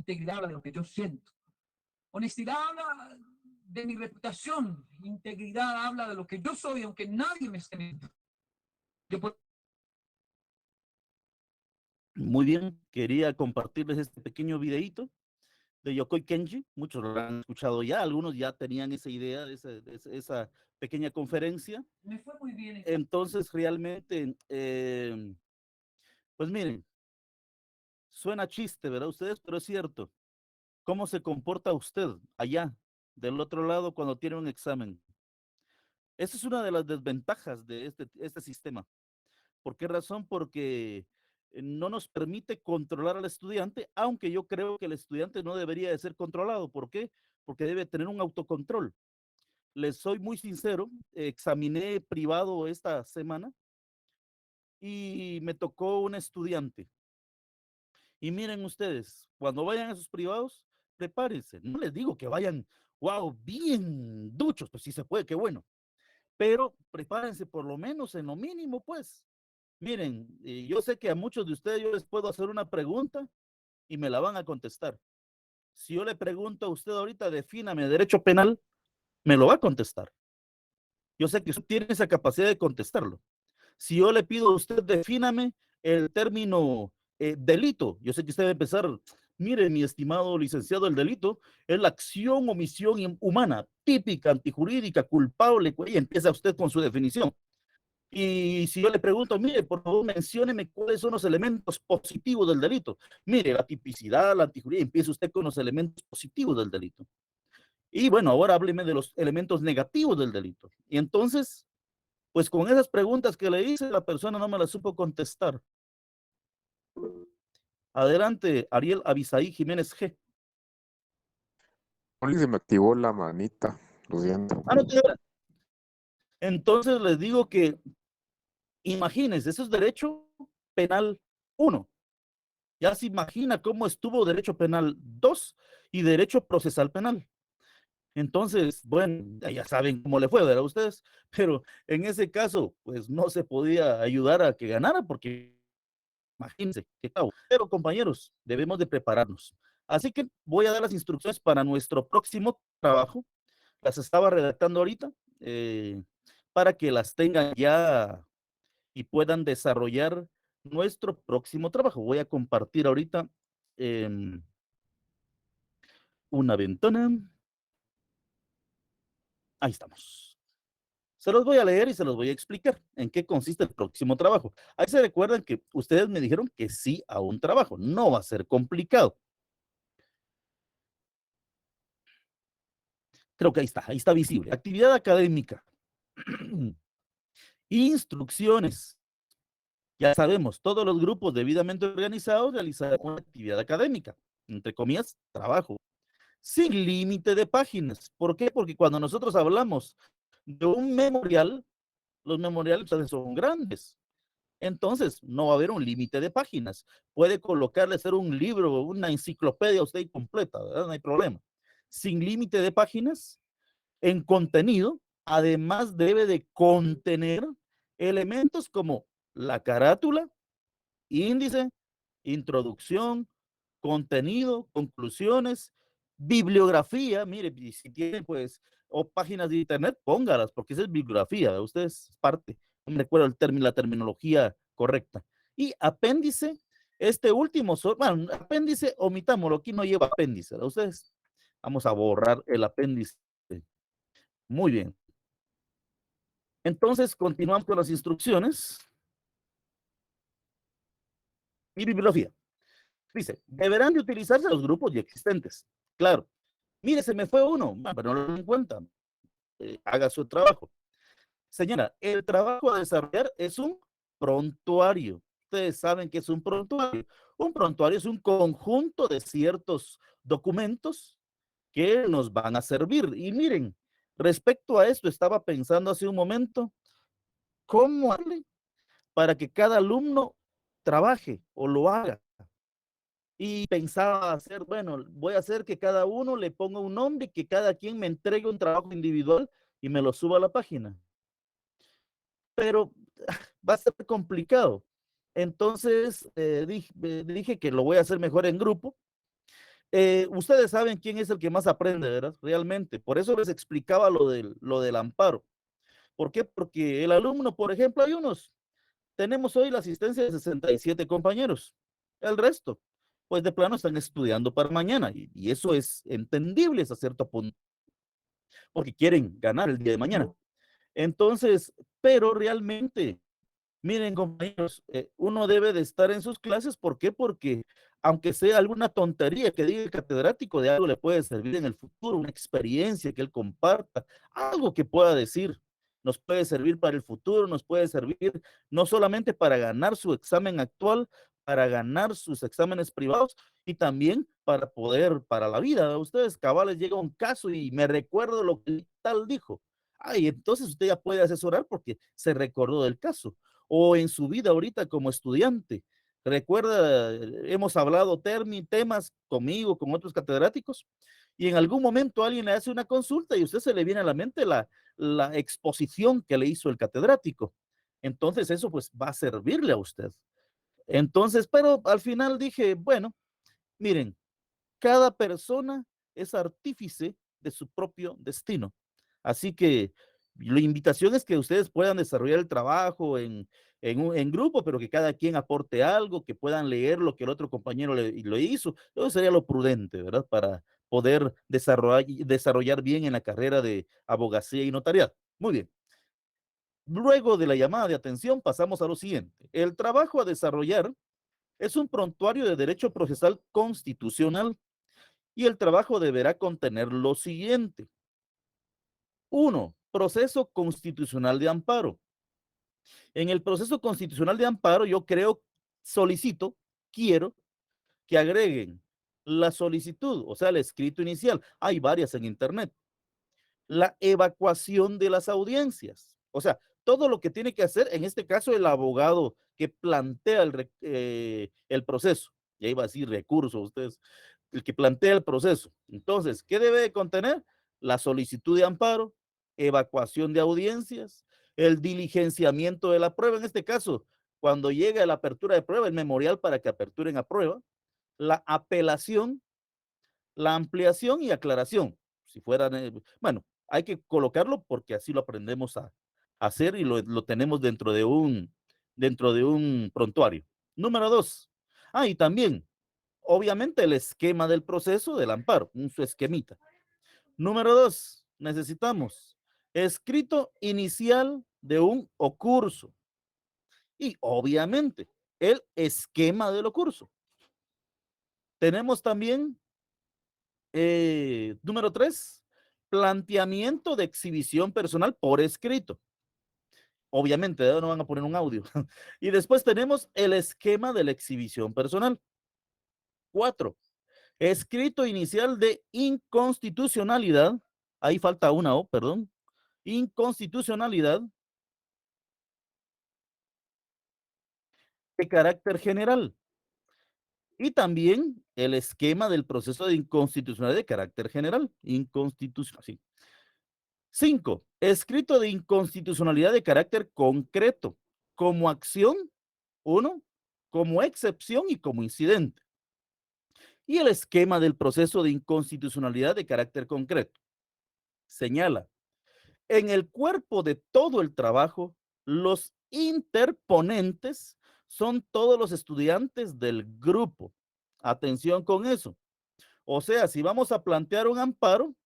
integridad habla de lo que yo siento. Honestidad habla de mi reputación. Integridad habla de lo que yo soy, aunque nadie me esté viendo. Yo puedo... Muy bien, quería compartirles este pequeño videíto de Yokoi Kenji. Muchos lo han escuchado ya, algunos ya tenían esa idea esa pequeña conferencia. Me fue muy bien. Entonces, realmente, pues miren, suena chiste, ¿verdad? Ustedes, pero es cierto. ¿Cómo se comporta usted allá, del otro lado, cuando tiene un examen? Esa es una de las desventajas de este sistema. ¿Por qué razón? Porque no nos permite controlar al estudiante, aunque yo creo que el estudiante no debería de ser controlado. ¿Por qué? Porque debe tener un autocontrol. Les soy muy sincero, examiné privado esta semana y me tocó un estudiante. Y miren ustedes, cuando vayan a sus privados, prepárense. No les digo que vayan, wow, bien duchos, pues si se puede, qué bueno. Pero prepárense por lo menos en lo mínimo, pues. Miren, yo sé que a muchos de ustedes yo les puedo hacer una pregunta y me la van a contestar. Si yo le pregunto a usted ahorita, defíname derecho penal, me lo va a contestar. Yo sé que usted tiene esa capacidad de contestarlo. Si yo le pido a usted, defíname el término delito, yo sé que usted debe empezar, mire, mi estimado licenciado, el delito es la acción, omisión humana, típica, antijurídica, culpable, y empieza usted con su definición. Y si yo le pregunto, mire, por favor, mencióneme cuáles son los elementos positivos del delito. Mire, la tipicidad, la antijurídica, empieza usted con los elementos positivos del delito. Y bueno, ahora hábleme de los elementos negativos del delito. Y entonces, pues con esas preguntas que le hice, la persona no me las supo contestar. Adelante, Ariel Abisaí Jiménez G. Oli, se me activó la manita, lo siento. Ah, no, entonces les digo que, imagínense, eso es derecho penal 1. Ya se imagina cómo estuvo derecho penal 2 y derecho procesal penal. Entonces, bueno, ya saben cómo le fue, ¿verdad? Ustedes, pero en ese caso, pues no se podía ayudar a que ganara porque imagínense qué tal. Pero compañeros, debemos de prepararnos. Así que voy a dar las instrucciones para nuestro próximo trabajo. Las estaba redactando ahorita para que las tengan ya y puedan desarrollar nuestro próximo trabajo. Voy a compartir ahorita una ventana. Ahí estamos. Se los voy a leer y se los voy a explicar en qué consiste el próximo trabajo. Ahí se recuerdan que ustedes me dijeron que sí a un trabajo. No va a ser complicado. Creo que ahí está visible. Actividad académica. Instrucciones. Ya sabemos, todos los grupos debidamente organizados realizarán una actividad académica. Entre comillas, trabajo. Sin límite de páginas. ¿Por qué? Porque cuando nosotros hablamos de un memorial, los memoriales son grandes. Entonces, no va a haber un límite de páginas. Puede colocarle ser un libro, una enciclopedia a usted completa, ¿verdad? No hay problema. Sin límite de páginas, en contenido, además debe de contener elementos como la carátula, índice, introducción, contenido, conclusiones, bibliografía. Mire, si tiene pues, o páginas de internet, póngalas, porque esa es bibliografía, ¿verdad? Ustedes es parte, no me recuerdo el término, la terminología correcta. Y apéndice, este último, bueno, apéndice, omitámoslo, aquí no lleva apéndice, ¿verdad? Ustedes, vamos a borrar el apéndice. Muy bien. Entonces, continuamos con las instrucciones. Y bibliografía. Dice, deberán de utilizarse los grupos ya existentes. Claro. Mire, se me fue uno, pero no lo en cuenta. Haga su trabajo. Señora, el trabajo a desarrollar es un prontuario. Ustedes saben que es un prontuario. Un prontuario es un conjunto de ciertos documentos que nos van a servir. Y miren, respecto a esto, estaba pensando hace un momento, ¿cómo hacerle para que cada alumno trabaje o lo haga? Y pensaba hacer, bueno, voy a hacer que cada uno le ponga un nombre y que cada quien me entregue un trabajo individual y me lo suba a la página. Pero va a ser complicado. Entonces dije que lo voy a hacer mejor en grupo. Ustedes saben quién es el que más aprende, ¿verdad? Realmente. Por eso les explicaba lo del amparo. ¿Por qué? Porque el alumno, por ejemplo, tenemos hoy la asistencia de 67 compañeros. El resto, pues de plano están estudiando para mañana. Y eso es entendible hasta cierto punto, porque quieren ganar el día de mañana. Entonces, pero realmente, miren, compañeros, uno debe de estar en sus clases. ¿Por qué? Porque aunque sea alguna tontería que diga el catedrático, de algo le puede servir en el futuro, una experiencia que él comparta, algo que pueda decir, nos puede servir para el futuro, nos puede servir no solamente para ganar su examen actual, para ganar sus exámenes privados y también para poder, para la vida. Ustedes cabales llega un caso y me recuerdo lo que tal dijo. Ay, entonces usted ya puede asesorar porque se recordó del caso o en su vida ahorita como estudiante. Recuerda, hemos hablado temas conmigo, con otros catedráticos, y en algún momento alguien le hace una consulta y a usted se le viene a la mente la exposición que le hizo el catedrático. Entonces eso pues va a servirle a usted. Entonces, pero al final dije, bueno, miren, cada persona es artífice de su propio destino. Así que la invitación es que ustedes puedan desarrollar el trabajo en grupo, pero que cada quien aporte algo, que puedan leer lo que el otro compañero lo hizo. Eso sería lo prudente, ¿verdad? Para poder desarrollar bien en la carrera de abogacía y notariado. Muy bien. Luego de la llamada de atención, pasamos a lo siguiente. El trabajo a desarrollar es un prontuario de derecho procesal constitucional y el trabajo deberá contener lo siguiente. 1. Proceso constitucional de amparo. En el proceso constitucional de amparo, yo quiero que agreguen la solicitud, o sea, el escrito inicial. Hay varias en internet. La evacuación de las audiencias. O sea, todo lo que tiene que hacer, en este caso, el abogado que plantea el proceso. Ya iba a decir recurso, ustedes, el que plantea el proceso. Entonces, ¿qué debe de contener? La solicitud de amparo, evacuación de audiencias, el diligenciamiento de la prueba, en este caso, cuando llega la apertura de prueba, el memorial para que aperturen a prueba, la apelación, la ampliación y aclaración. Si fueran, bueno, hay que colocarlo porque así lo aprendemos a hacer y lo tenemos dentro de un prontuario. Número 2. Y también, obviamente, el esquema del proceso del amparo, su esquemita. Número 2, necesitamos escrito inicial de un ocurso y, obviamente, el esquema del ocurso. Tenemos también número 3, planteamiento de exhibición personal por escrito. Obviamente, no van a poner un audio. Y después tenemos el esquema de la exhibición personal. 4, escrito inicial de inconstitucionalidad. Ahí falta una O, perdón. Inconstitucionalidad de carácter general. Y también el esquema del proceso de inconstitucionalidad de carácter general. Inconstitucional, sí. 5. Escrito de inconstitucionalidad de carácter concreto, como acción, 1, como excepción y como incidente. Y el esquema del proceso de inconstitucionalidad de carácter concreto. Señala, en el cuerpo de todo el trabajo, los interponentes son todos los estudiantes del grupo. Atención con eso. O sea, si vamos a plantear un amparo,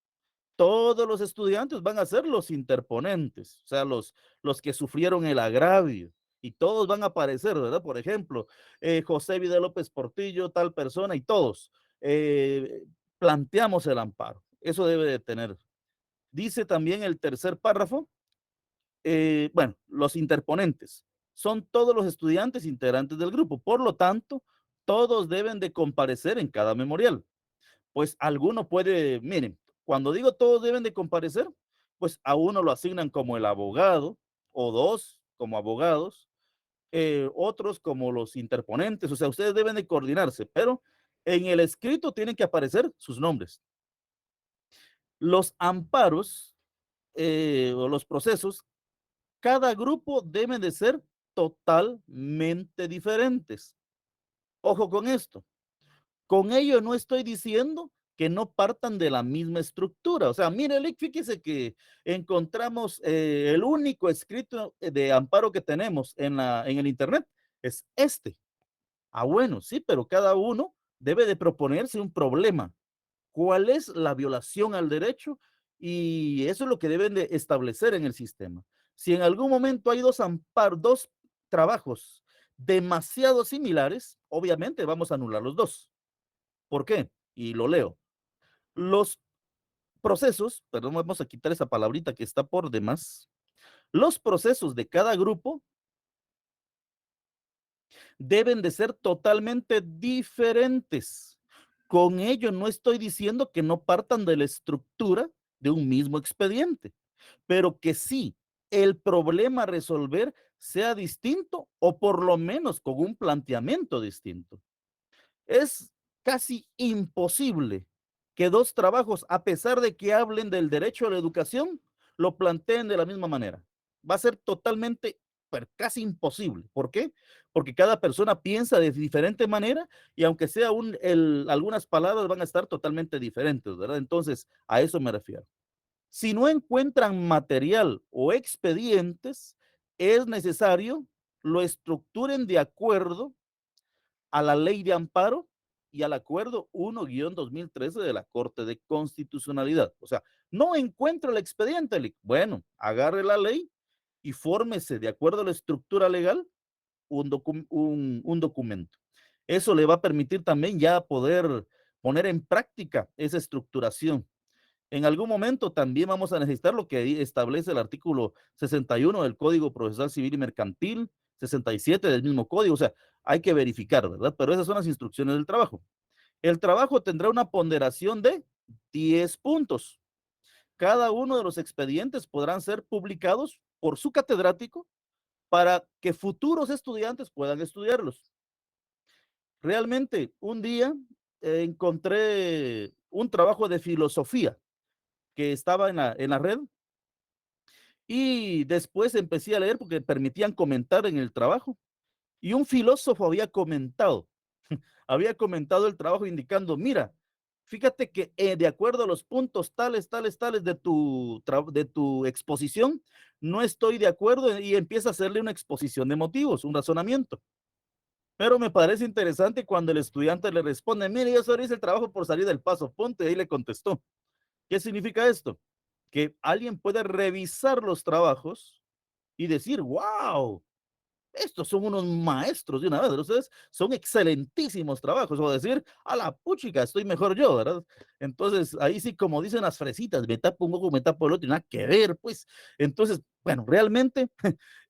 todos los estudiantes van a ser los interponentes, o sea, los que sufrieron el agravio, y todos van a aparecer, ¿verdad? Por ejemplo, José Vidal López Portillo, tal persona, y todos planteamos el amparo. Eso debe de tener. Dice también el tercer párrafo, bueno, los interponentes son todos los estudiantes integrantes del grupo, por lo tanto, todos deben de comparecer en cada memorial. Pues alguno puede, miren, cuando digo todos deben de comparecer, pues a uno lo asignan como el abogado o dos como abogados, otros como los interponentes, o sea, ustedes deben de coordinarse, pero en el escrito tienen que aparecer sus nombres. Los amparos o los procesos, cada grupo debe de ser totalmente diferentes. Ojo con esto. Con ello no estoy diciendo que no partan de la misma estructura. O sea, mire, Lick, fíjese que encontramos el único escrito de amparo que tenemos en el Internet es este. Ah, bueno, sí, pero cada uno debe de proponerse un problema. ¿Cuál es la violación al derecho? Y eso es lo que deben de establecer en el sistema. Si en algún momento hay dos trabajos demasiado similares, obviamente vamos a anular los dos. ¿Por qué? Y lo leo. Los procesos, perdón, vamos a quitar esa palabrita que está por demás. Los procesos de cada grupo deben de ser totalmente diferentes. Con ello no estoy diciendo que no partan de la estructura de un mismo expediente, pero que sí el problema a resolver sea distinto o por lo menos con un planteamiento distinto. Es casi imposible que dos trabajos, a pesar de que hablen del derecho a la educación, lo planteen de la misma manera. Va a ser totalmente, pero casi imposible. ¿Por qué? Porque cada persona piensa de diferente manera y aunque sea algunas palabras van a estar totalmente diferentes, ¿verdad? Entonces, a eso me refiero. Si no encuentran material o expedientes, es necesario lo estructuren de acuerdo a la ley de amparo y al acuerdo 1-2013 de la Corte de Constitucionalidad. O sea, no encuentro el expediente. Bueno, agarre la ley y fórmese de acuerdo a la estructura legal un documento. Eso le va a permitir también ya poder poner en práctica esa estructuración. En algún momento también vamos a necesitar lo que establece el artículo 61 del Código Procesal Civil y Mercantil, 67 del mismo código, o sea, hay que verificar, ¿verdad? Pero esas son las instrucciones del trabajo. El trabajo tendrá una ponderación de 10 puntos. Cada uno de los expedientes podrán ser publicados por su catedrático para que futuros estudiantes puedan estudiarlos. Realmente, un día encontré un trabajo de filosofía que estaba en la red y después empecé a leer porque permitían comentar en el trabajo y un filósofo había comentado el trabajo indicando, mira, fíjate que de acuerdo a los puntos tales, tales, tales de tu exposición, no estoy de acuerdo y empieza a hacerle una exposición de motivos, un razonamiento. Pero me parece interesante cuando el estudiante le responde, mire, yo solo hice el trabajo por salir del paso, ponte, y ahí le contestó. ¿Qué significa esto? Que alguien puede revisar los trabajos y decir, wow, estos son unos maestros de una vez, ustedes son excelentísimos trabajos, o decir, a la puchica, estoy mejor yo, ¿verdad? Entonces, ahí sí, como dicen las fresitas, me tapo un ojo, me tapo el otro, nada que ver, pues. Entonces, bueno, realmente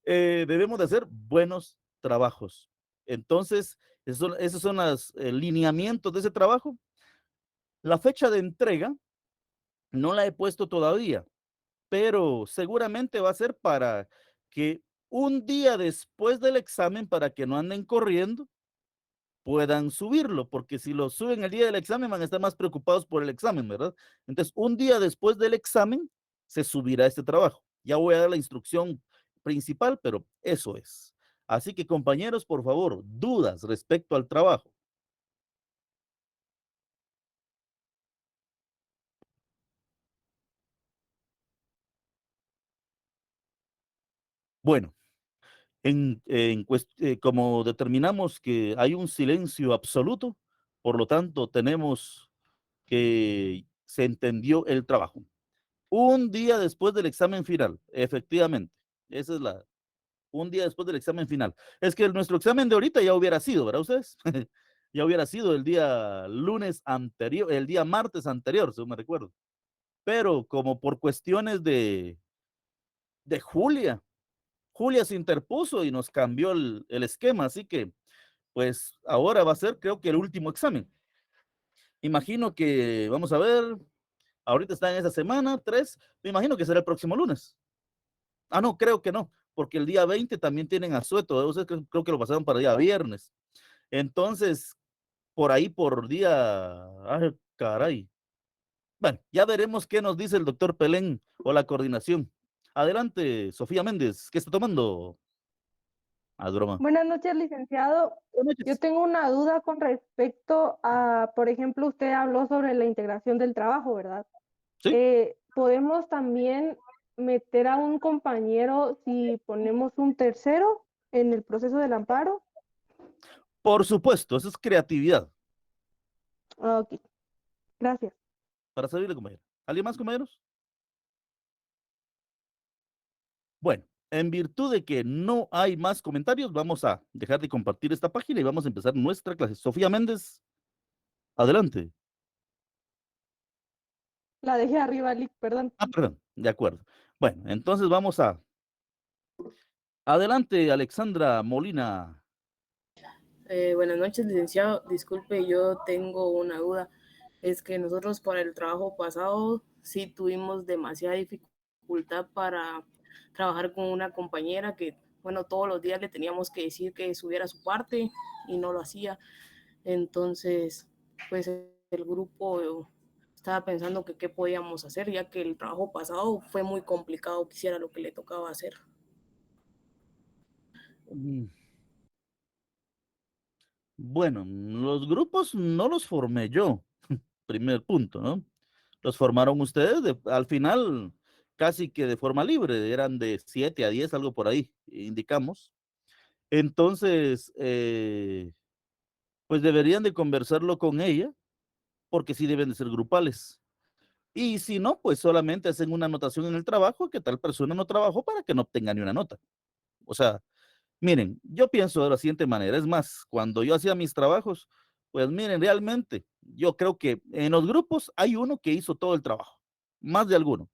debemos de hacer buenos trabajos. Entonces, esos son los lineamientos de ese trabajo. La fecha de entrega no la he puesto todavía, pero seguramente va a ser para que un día después del examen, para que no anden corriendo, puedan subirlo, porque si lo suben el día del examen van a estar más preocupados por el examen, ¿verdad? Entonces, un día después del examen se subirá este trabajo. Ya voy a dar la instrucción principal, pero eso es. Así que compañeros, por favor, dudas respecto al trabajo. Bueno, como determinamos que hay un silencio absoluto, por lo tanto tenemos que se entendió el trabajo. Un día después del examen final, efectivamente. Esa es un día después del examen final. Es que nuestro examen de ahorita ya hubiera sido, ¿verdad ustedes? Ya hubiera sido el día lunes anterior, el día martes anterior, según me recuerdo. Pero como por cuestiones de Julia se interpuso y nos cambió el esquema, así que pues ahora va a ser creo que el último examen. Imagino que, vamos a ver, ahorita está en esa semana, 3, me imagino que será el próximo lunes. Ah, no, creo que no, porque el día 20 también tienen asueto, creo que lo pasaron para el día viernes. Entonces, por ahí por día, ay, caray. Bueno, ya veremos qué nos dice el doctor Pelén o la coordinación. Adelante, Sofía Méndez, ¿qué está tomando? Haz broma. Buenas noches, licenciado. Buenas Yo noches. tengo una duda con respecto a, por ejemplo, usted habló sobre la integración del trabajo, ¿verdad? Sí, ¿Podemos también meter a un compañero si ponemos un tercero en el proceso del amparo? por supuesto, eso es creatividad. Ah, ok, gracias. Para servirle, compañero. ¿Alguien más, compañeros? Bueno, en virtud de que no hay más comentarios, vamos a dejar de compartir esta página y vamos a empezar nuestra clase. Sofía Méndez, adelante. La dejé arriba, Lick, perdón. Ah, perdón, de acuerdo. Bueno, entonces vamos a... Adelante, Alexandra Molina. Buenas noches, licenciado. Disculpe, yo tengo una duda. Es que nosotros para el trabajo pasado sí tuvimos demasiada dificultad para trabajar con una compañera que, bueno, todos los días le teníamos que decir que subiera su parte y no lo hacía. Entonces, pues el grupo estaba pensando que qué podíamos hacer, ya que el trabajo pasado fue muy complicado que hiciera lo que le tocaba hacer. Mm, Bueno, los grupos no los formé yo, primer punto, ¿no? Los formaron ustedes, al final casi que de forma libre, eran de 7 a 10, algo por ahí, indicamos. Entonces, pues deberían de conversarlo con ella, porque sí deben de ser grupales. Y si no, pues solamente hacen una anotación en el trabajo que tal persona no trabajó para que no obtenga ni una nota. O sea, miren, yo pienso de la siguiente manera, es más, cuando yo hacía mis trabajos, pues miren, realmente, yo creo que en los grupos hay uno que hizo todo el trabajo, más de alguno.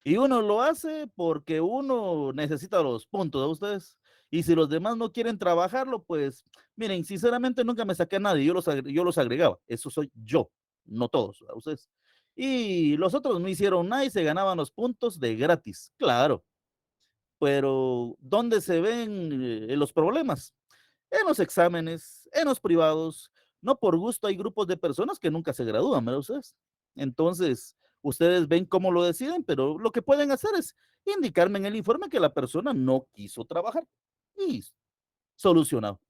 Y uno lo hace porque uno necesita los puntos de ustedes. Y si los demás no quieren trabajarlo, pues miren, sinceramente nunca me saqué a nadie, yo los agregaba. Eso soy yo, no todos, a ustedes. Y los otros no hicieron nada y se ganaban los puntos de gratis, claro. Pero ¿dónde se ven los problemas? En los exámenes, en los privados. No por gusto hay grupos de personas que nunca se gradúan, ¿verdad ustedes? Entonces, ustedes ven cómo lo deciden, pero lo que pueden hacer es indicarme en el informe que la persona no quiso trabajar. Y solucionado.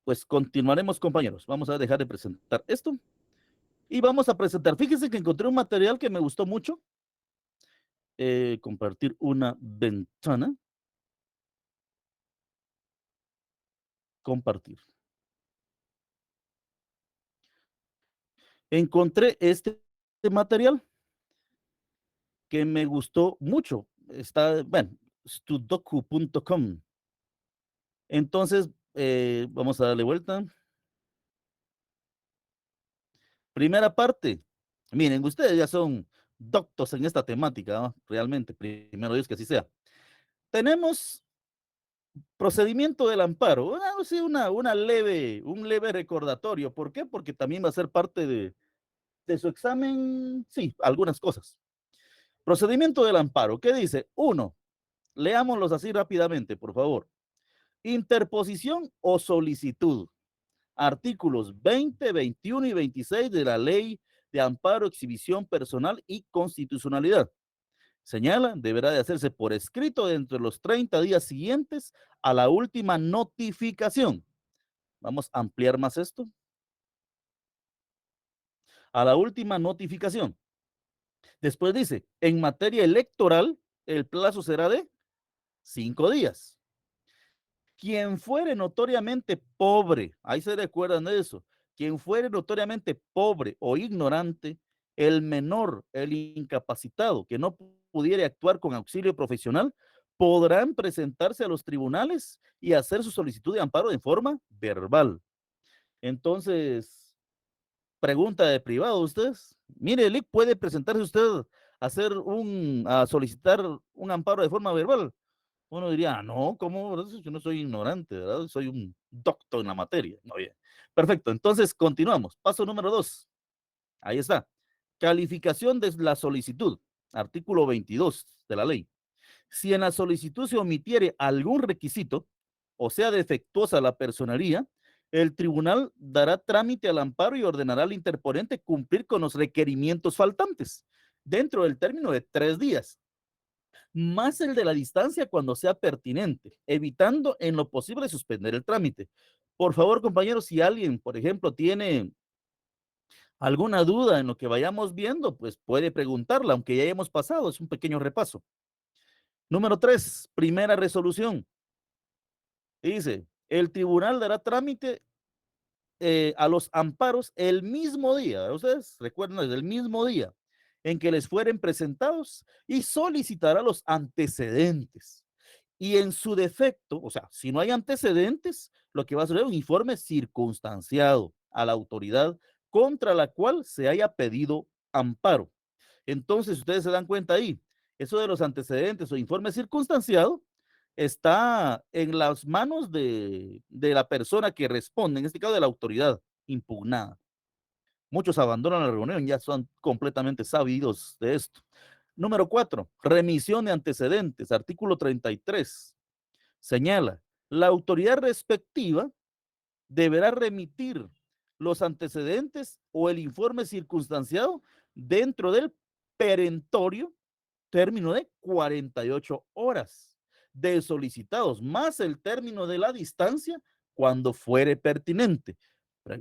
Pues continuaremos, compañeros. Vamos a dejar de presentar esto. Y vamos a presentar. Fíjense que encontré un material que me gustó mucho. Compartir una ventana. Compartir. Encontré este material que me gustó mucho. Está, bueno, studoku.com. Entonces, vamos a darle vuelta. Primera parte. Miren, ustedes ya son doctos en esta temática, ¿no? Realmente, primero Dios que así sea. Tenemos procedimiento del amparo. Sí, un leve recordatorio. ¿Por qué? Porque también va a ser parte de su examen. Sí, algunas cosas. Procedimiento del amparo. ¿Qué dice? 1. Leámoslos así rápidamente, por favor. Interposición o solicitud. Artículos 20, 21 y 26 de la Ley de Amparo, Exhibición Personal y Constitucionalidad. Señala, deberá de hacerse por escrito dentro de los 30 días siguientes a la última notificación. Vamos a ampliar más esto. A la última notificación. Después dice, en materia electoral, el plazo será de 5 días. Quien fuere notoriamente pobre, ahí se recuerdan de eso, quien fuere notoriamente pobre o ignorante, el menor, el incapacitado, que no pudiera actuar con auxilio profesional, podrán presentarse a los tribunales y hacer su solicitud de amparo de forma verbal. Entonces, pregunta de privado, ustedes. Mire, Lick, ¿puede presentarse usted a solicitar un amparo de forma verbal? Uno diría, no, ¿cómo? Yo no soy ignorante, ¿verdad? Soy un doctor en la materia. No, bien. Perfecto, entonces continuamos. Paso número 2. Ahí está. Calificación de la solicitud. Artículo 22 de la ley. Si en la solicitud se omitiere algún requisito, o sea defectuosa la personería, el tribunal dará trámite al amparo y ordenará al interponente cumplir con los requerimientos faltantes dentro del término de 3 días. más el de la distancia cuando sea pertinente, evitando en lo posible suspender el trámite. Por favor, compañeros, si alguien, por ejemplo, tiene alguna duda en lo que vayamos viendo, pues puede preguntarla, aunque ya hemos pasado, es un pequeño repaso. Número 3, primera resolución. Dice, el tribunal dará trámite a los amparos el mismo día, ustedes recuerdan, desde el mismo día en que les fueren presentados y solicitará los antecedentes. Y en su defecto, o sea, si no hay antecedentes, lo que va a ser un informe circunstanciado a la autoridad contra la cual se haya pedido amparo. Entonces, ustedes se dan cuenta ahí, eso de los antecedentes o informe circunstanciado está en las manos de la persona que responde, en este caso de la autoridad impugnada. Muchos abandonan la reunión, ya son completamente sabidos de esto. Número 4, remisión de antecedentes, artículo 33. Señala, la autoridad respectiva deberá remitir los antecedentes o el informe circunstanciado dentro del perentorio término de 48 horas de solicitados, más el término de la distancia cuando fuere pertinente.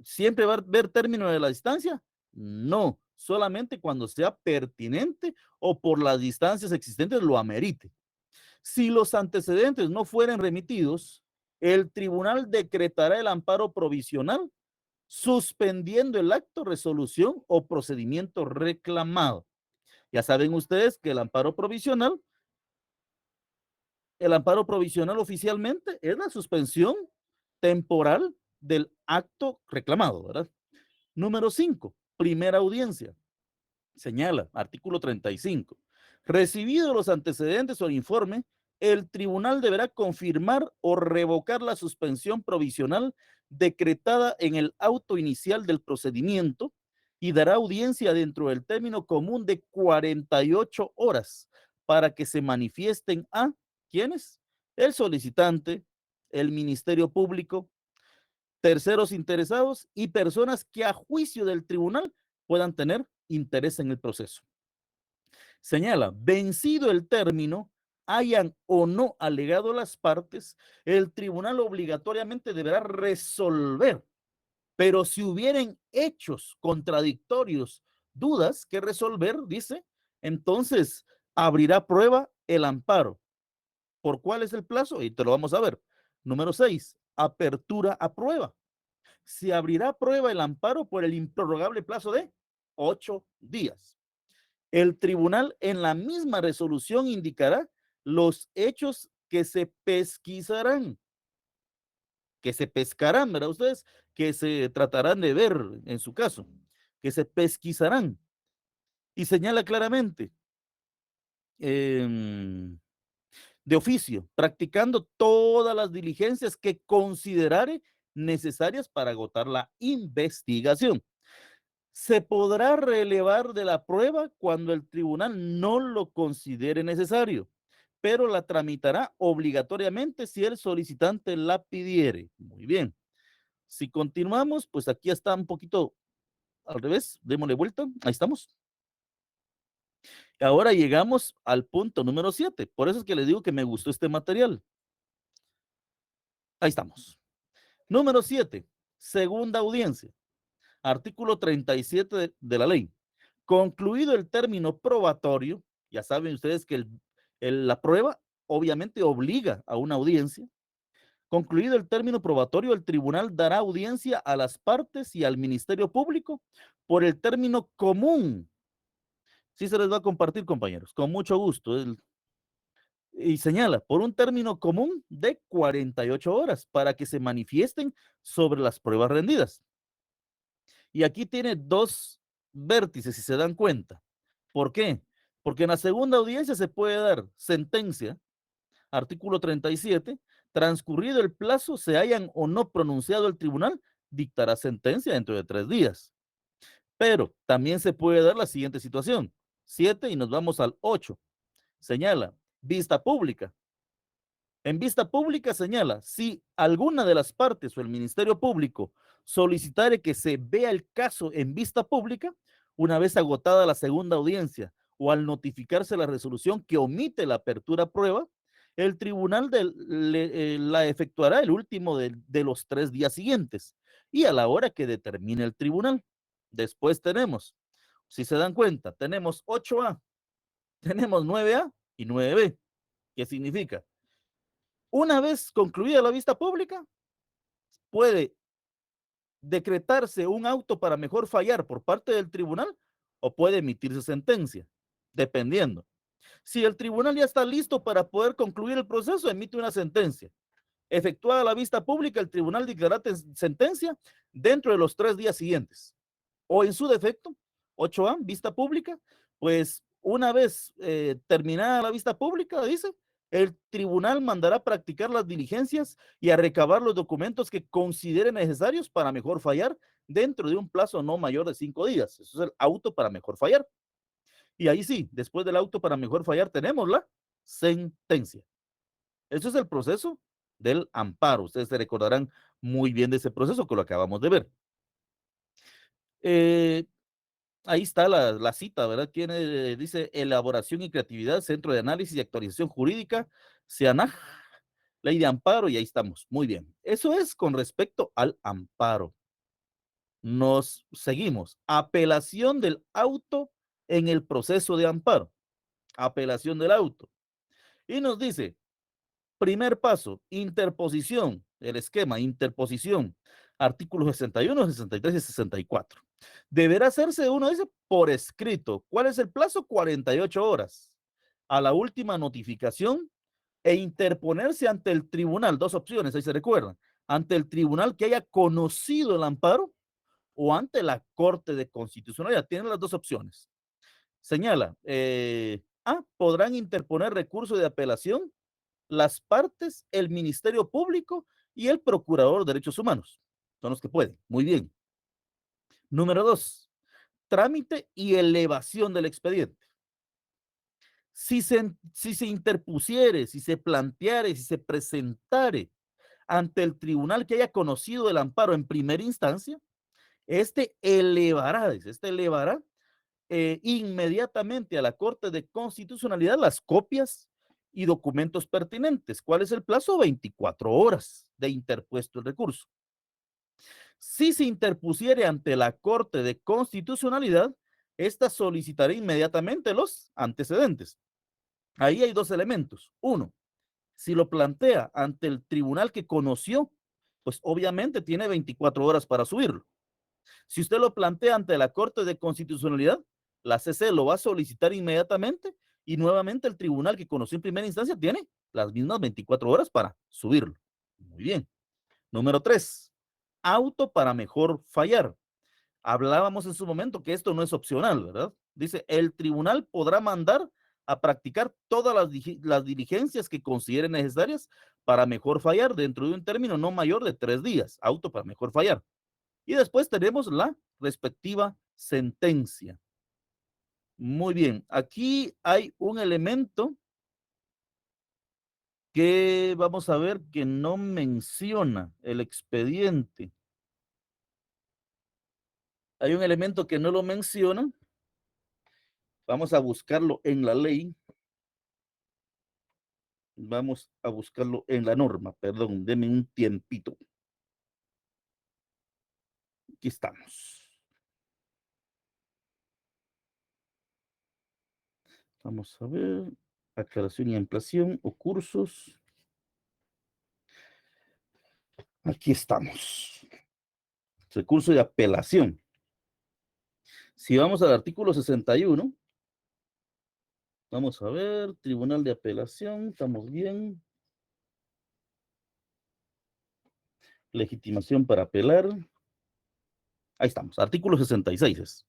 ¿Siempre va a haber término de la distancia? No, solamente cuando sea pertinente o por las distancias existentes lo amerite. Si los antecedentes no fueren remitidos, el tribunal decretará el amparo provisional, suspendiendo el acto, resolución o procedimiento reclamado. Ya saben ustedes que el amparo provisional oficialmente es la suspensión temporal del acto reclamado, ¿verdad? Número 5, primera audiencia. Señala, artículo 35. Recibidos los antecedentes o el informe, el tribunal deberá confirmar o revocar la suspensión provisional decretada en el auto inicial del procedimiento y dará audiencia dentro del término común de 48 horas para que se manifiesten a ¿quiénes? El solicitante, el Ministerio Público, terceros interesados y personas que a juicio del tribunal puedan tener interés en el proceso. Señala, vencido el término, hayan o no alegado las partes, el tribunal obligatoriamente deberá resolver, pero si hubieren hechos contradictorios, dudas que resolver, dice, entonces abrirá prueba el amparo. ¿Por cuál es el plazo? Y te lo vamos a ver. Número 6, apertura a prueba. Se abrirá prueba el amparo por el improrrogable plazo de 8 días. El tribunal en la misma resolución indicará los hechos que se pesquisarán, ¿verdad ustedes? Que se tratarán de ver en su caso, que se pesquisarán. Y señala claramente, de oficio, practicando todas las diligencias que considere necesarias para agotar la investigación. Se podrá relevar de la prueba cuando el tribunal no lo considere necesario, pero la tramitará obligatoriamente si el solicitante la pidiere. Muy bien. Si continuamos, pues aquí está un poquito al revés, démosle vuelta, ahí estamos. Ahora llegamos al punto número 7, por eso es que les digo que me gustó este material. Ahí estamos. Número 7, segunda audiencia. Artículo 37 de la ley. Concluido el término probatorio, ya saben ustedes que la prueba obviamente obliga a una audiencia. Concluido el término probatorio, el tribunal dará audiencia a las partes y al Ministerio Público por el término común. Sí se les va a compartir, compañeros, con mucho gusto. Y señala, por un término común de 48 horas para que se manifiesten sobre las pruebas rendidas. Y aquí tiene dos vértices, si se dan cuenta. ¿Por qué? Porque en la segunda audiencia se puede dar sentencia, artículo 37, transcurrido el plazo, se hayan o no pronunciado el tribunal, dictará sentencia dentro de 3 días. Pero también se puede dar la siguiente situación, 7 y nos vamos al 8. Señala, vista pública. En vista pública señala, si alguna de las partes o el Ministerio Público solicitare que se vea el caso en vista pública, una vez agotada la segunda audiencia o al notificarse la resolución que omite la apertura a prueba, el tribunal la efectuará el último de los 3 días siguientes y a la hora que determine el tribunal. Después tenemos, si se dan cuenta, tenemos 8A, tenemos 9A y 9B. ¿Qué significa? Una vez concluida la vista pública, puede decretarse un auto para mejor fallar por parte del tribunal o puede emitirse sentencia, dependiendo. Si el tribunal ya está listo para poder concluir el proceso, emite una sentencia. Efectuada la vista pública, el tribunal declarará sentencia dentro de los 3 días siguientes. O en su defecto, 8A, vista pública, pues una vez terminada la vista pública, dice, el tribunal mandará practicar las diligencias y a recabar los documentos que considere necesarios para mejor fallar dentro de un plazo no mayor de 5 días. Eso es el auto para mejor fallar. Y ahí sí, después del auto para mejor fallar, tenemos la sentencia. Eso es el proceso del amparo. Ustedes se recordarán muy bien de ese proceso que lo acabamos de ver. Ahí está la cita, ¿verdad? Tiene, dice, elaboración y creatividad, Centro de Análisis y Actualización Jurídica, CEANAJ, Ley de Amparo, y ahí estamos. Muy bien. Eso es con respecto al amparo. Nos seguimos. Apelación del auto en el proceso de amparo. Apelación del auto. Y nos dice, primer paso, interposición, el esquema, interposición, artículos 61, 63 y 64. Deberá hacerse, uno dice, por escrito. ¿Cuál es el plazo? 48 horas. A la última notificación e interponerse ante el tribunal. 2 opciones, ahí se recuerdan. Ante el tribunal que haya conocido el amparo o ante la Corte de Constitucionalidad. Tienen las 2 opciones. Señala, A, podrán interponer recurso de apelación las partes, el Ministerio Público y el Procurador de Derechos Humanos. Son los que pueden. Muy bien. Número 2, trámite y elevación del expediente. Si se interpusiere, si se planteare, si se presentare ante el tribunal que haya conocido el amparo en primera instancia, este elevará inmediatamente a la Corte de Constitucionalidad las copias y documentos pertinentes. ¿Cuál es el plazo? 24 horas de interpuesto el recurso. Si se interpusiere ante la Corte de Constitucionalidad, esta solicitará inmediatamente los antecedentes. Ahí hay 2 elementos. Uno, si lo plantea ante el tribunal que conoció, pues obviamente tiene 24 horas para subirlo. Si usted lo plantea ante la Corte de Constitucionalidad, la CC lo va a solicitar inmediatamente y nuevamente el tribunal que conoció en primera instancia tiene las mismas 24 horas para subirlo. Muy bien. Número 3, auto para mejor fallar. Hablábamos en su momento que esto no es opcional, ¿verdad? Dice, el tribunal podrá mandar a practicar todas las diligencias que considere necesarias para mejor fallar dentro de un término no mayor de 3 días. Auto para mejor fallar. Y después tenemos la respectiva sentencia. Muy bien, aquí hay un elemento que vamos a ver que no menciona el expediente. Hay un elemento que no lo menciona. Vamos a buscarlo en la ley. Vamos a buscarlo en la norma. Perdón, denme un tiempito. Aquí estamos. Vamos a ver. Aclaración y ampliación o cursos. Aquí estamos. Recurso de apelación. Si vamos al artículo 61, vamos a ver, Tribunal de Apelación, estamos bien. Legitimación para apelar. Ahí estamos, artículo 66.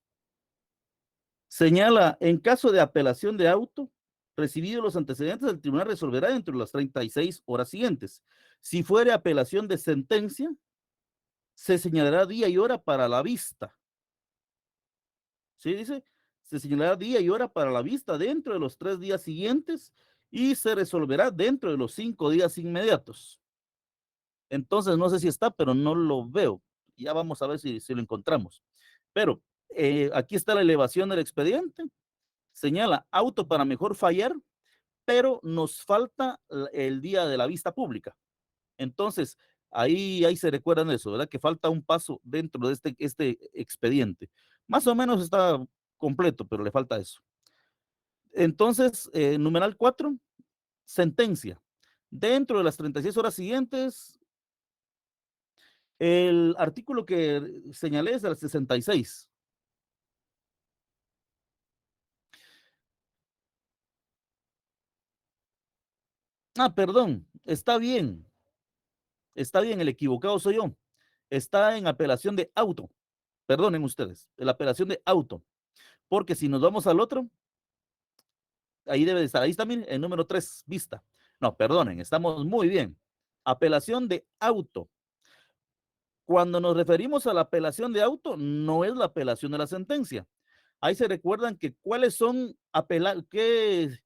Señala, en caso de apelación de auto, recibidos los antecedentes, el tribunal resolverá dentro de las 36 horas siguientes. Si fuere apelación de sentencia, se señalará día y hora para la vista. ¿Sí? Dice, se señalará día y hora para la vista dentro de los 3 días siguientes y se resolverá dentro de los 5 días inmediatos. Entonces, no sé si está, pero no lo veo. Ya vamos a ver si lo encontramos. Pero aquí está la elevación del expediente. señala auto para mejor fallar, pero nos falta el día de la vista pública. Entonces, ahí se recuerdan eso, ¿verdad? Que falta un paso dentro de este expediente. Más o menos está completo, pero le falta eso. Entonces, numeral 4, sentencia. Dentro de las 36 horas siguientes, el artículo que señalé es el 66. Perdón, está bien, el equivocado soy yo. Está en apelación de auto. Perdonen ustedes, la apelación de auto. Porque si nos vamos al otro, ahí debe de estar, ahí está el número 3, vista. No, perdonen, estamos muy bien. Apelación de auto. Cuando nos referimos a la apelación de auto, no es la apelación de la sentencia. Ahí se recuerdan que cuáles son qué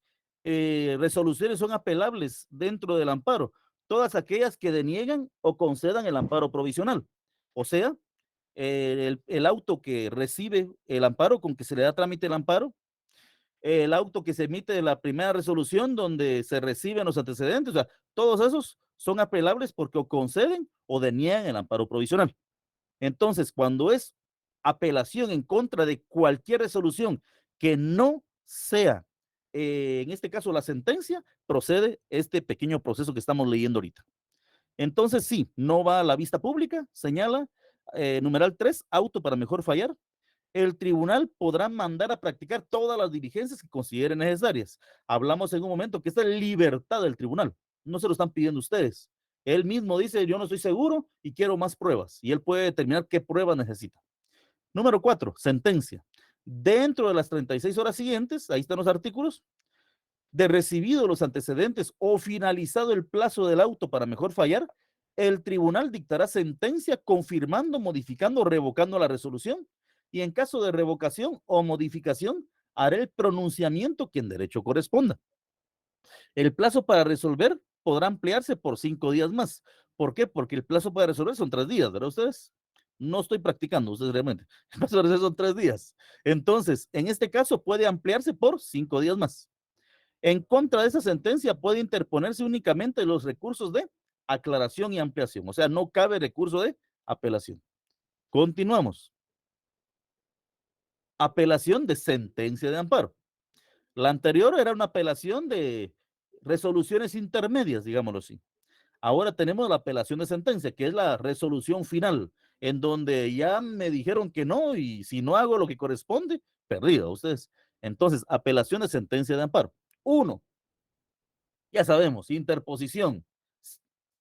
resoluciones son apelables dentro del amparo. Todas aquellas que deniegan o concedan el amparo provisional. O sea, el auto que recibe el amparo, con que se le da trámite el amparo, el auto que se emite de la primera resolución donde se reciben los antecedentes, o sea, todos esos son apelables porque o conceden o deniegan el amparo provisional. Entonces, cuando es apelación en contra de cualquier resolución que no sea, en este caso, la sentencia, procede este pequeño proceso que estamos leyendo ahorita. Entonces, sí, no va a la vista pública, señala, numeral 3, auto para mejor fallar. El tribunal podrá mandar a practicar todas las diligencias que considere necesarias. Hablamos en un momento que esta es libertad del tribunal, no se lo están pidiendo ustedes. Él mismo dice, yo no estoy seguro y quiero más pruebas, y él puede determinar qué pruebas necesita. Número 4, sentencia. Dentro de las 36 horas siguientes, ahí están los artículos, de recibido los antecedentes o finalizado el plazo del auto para mejor fallar, el tribunal dictará sentencia confirmando, modificando o revocando la resolución, y en caso de revocación o modificación, hará el pronunciamiento que en derecho corresponda. El plazo para resolver podrá ampliarse por 5 días más. ¿Por qué? Porque el plazo para resolver son 3 días, ¿verdad ustedes? No estoy practicando, ustedes realmente. El plazo para resolver son 3 días. Entonces, en este caso puede ampliarse por 5 días más. En contra de esa sentencia puede interponerse únicamente los recursos de aclaración y ampliación. O sea, no cabe recurso de apelación. Continuamos. Apelación de sentencia de amparo. La anterior era una apelación de resoluciones intermedias, digámoslo así. Ahora tenemos la apelación de sentencia, que es la resolución final, en donde ya me dijeron que no, y si no hago lo que corresponde, perdido ustedes. Entonces, apelación de sentencia de amparo. 1. Ya sabemos, interposición.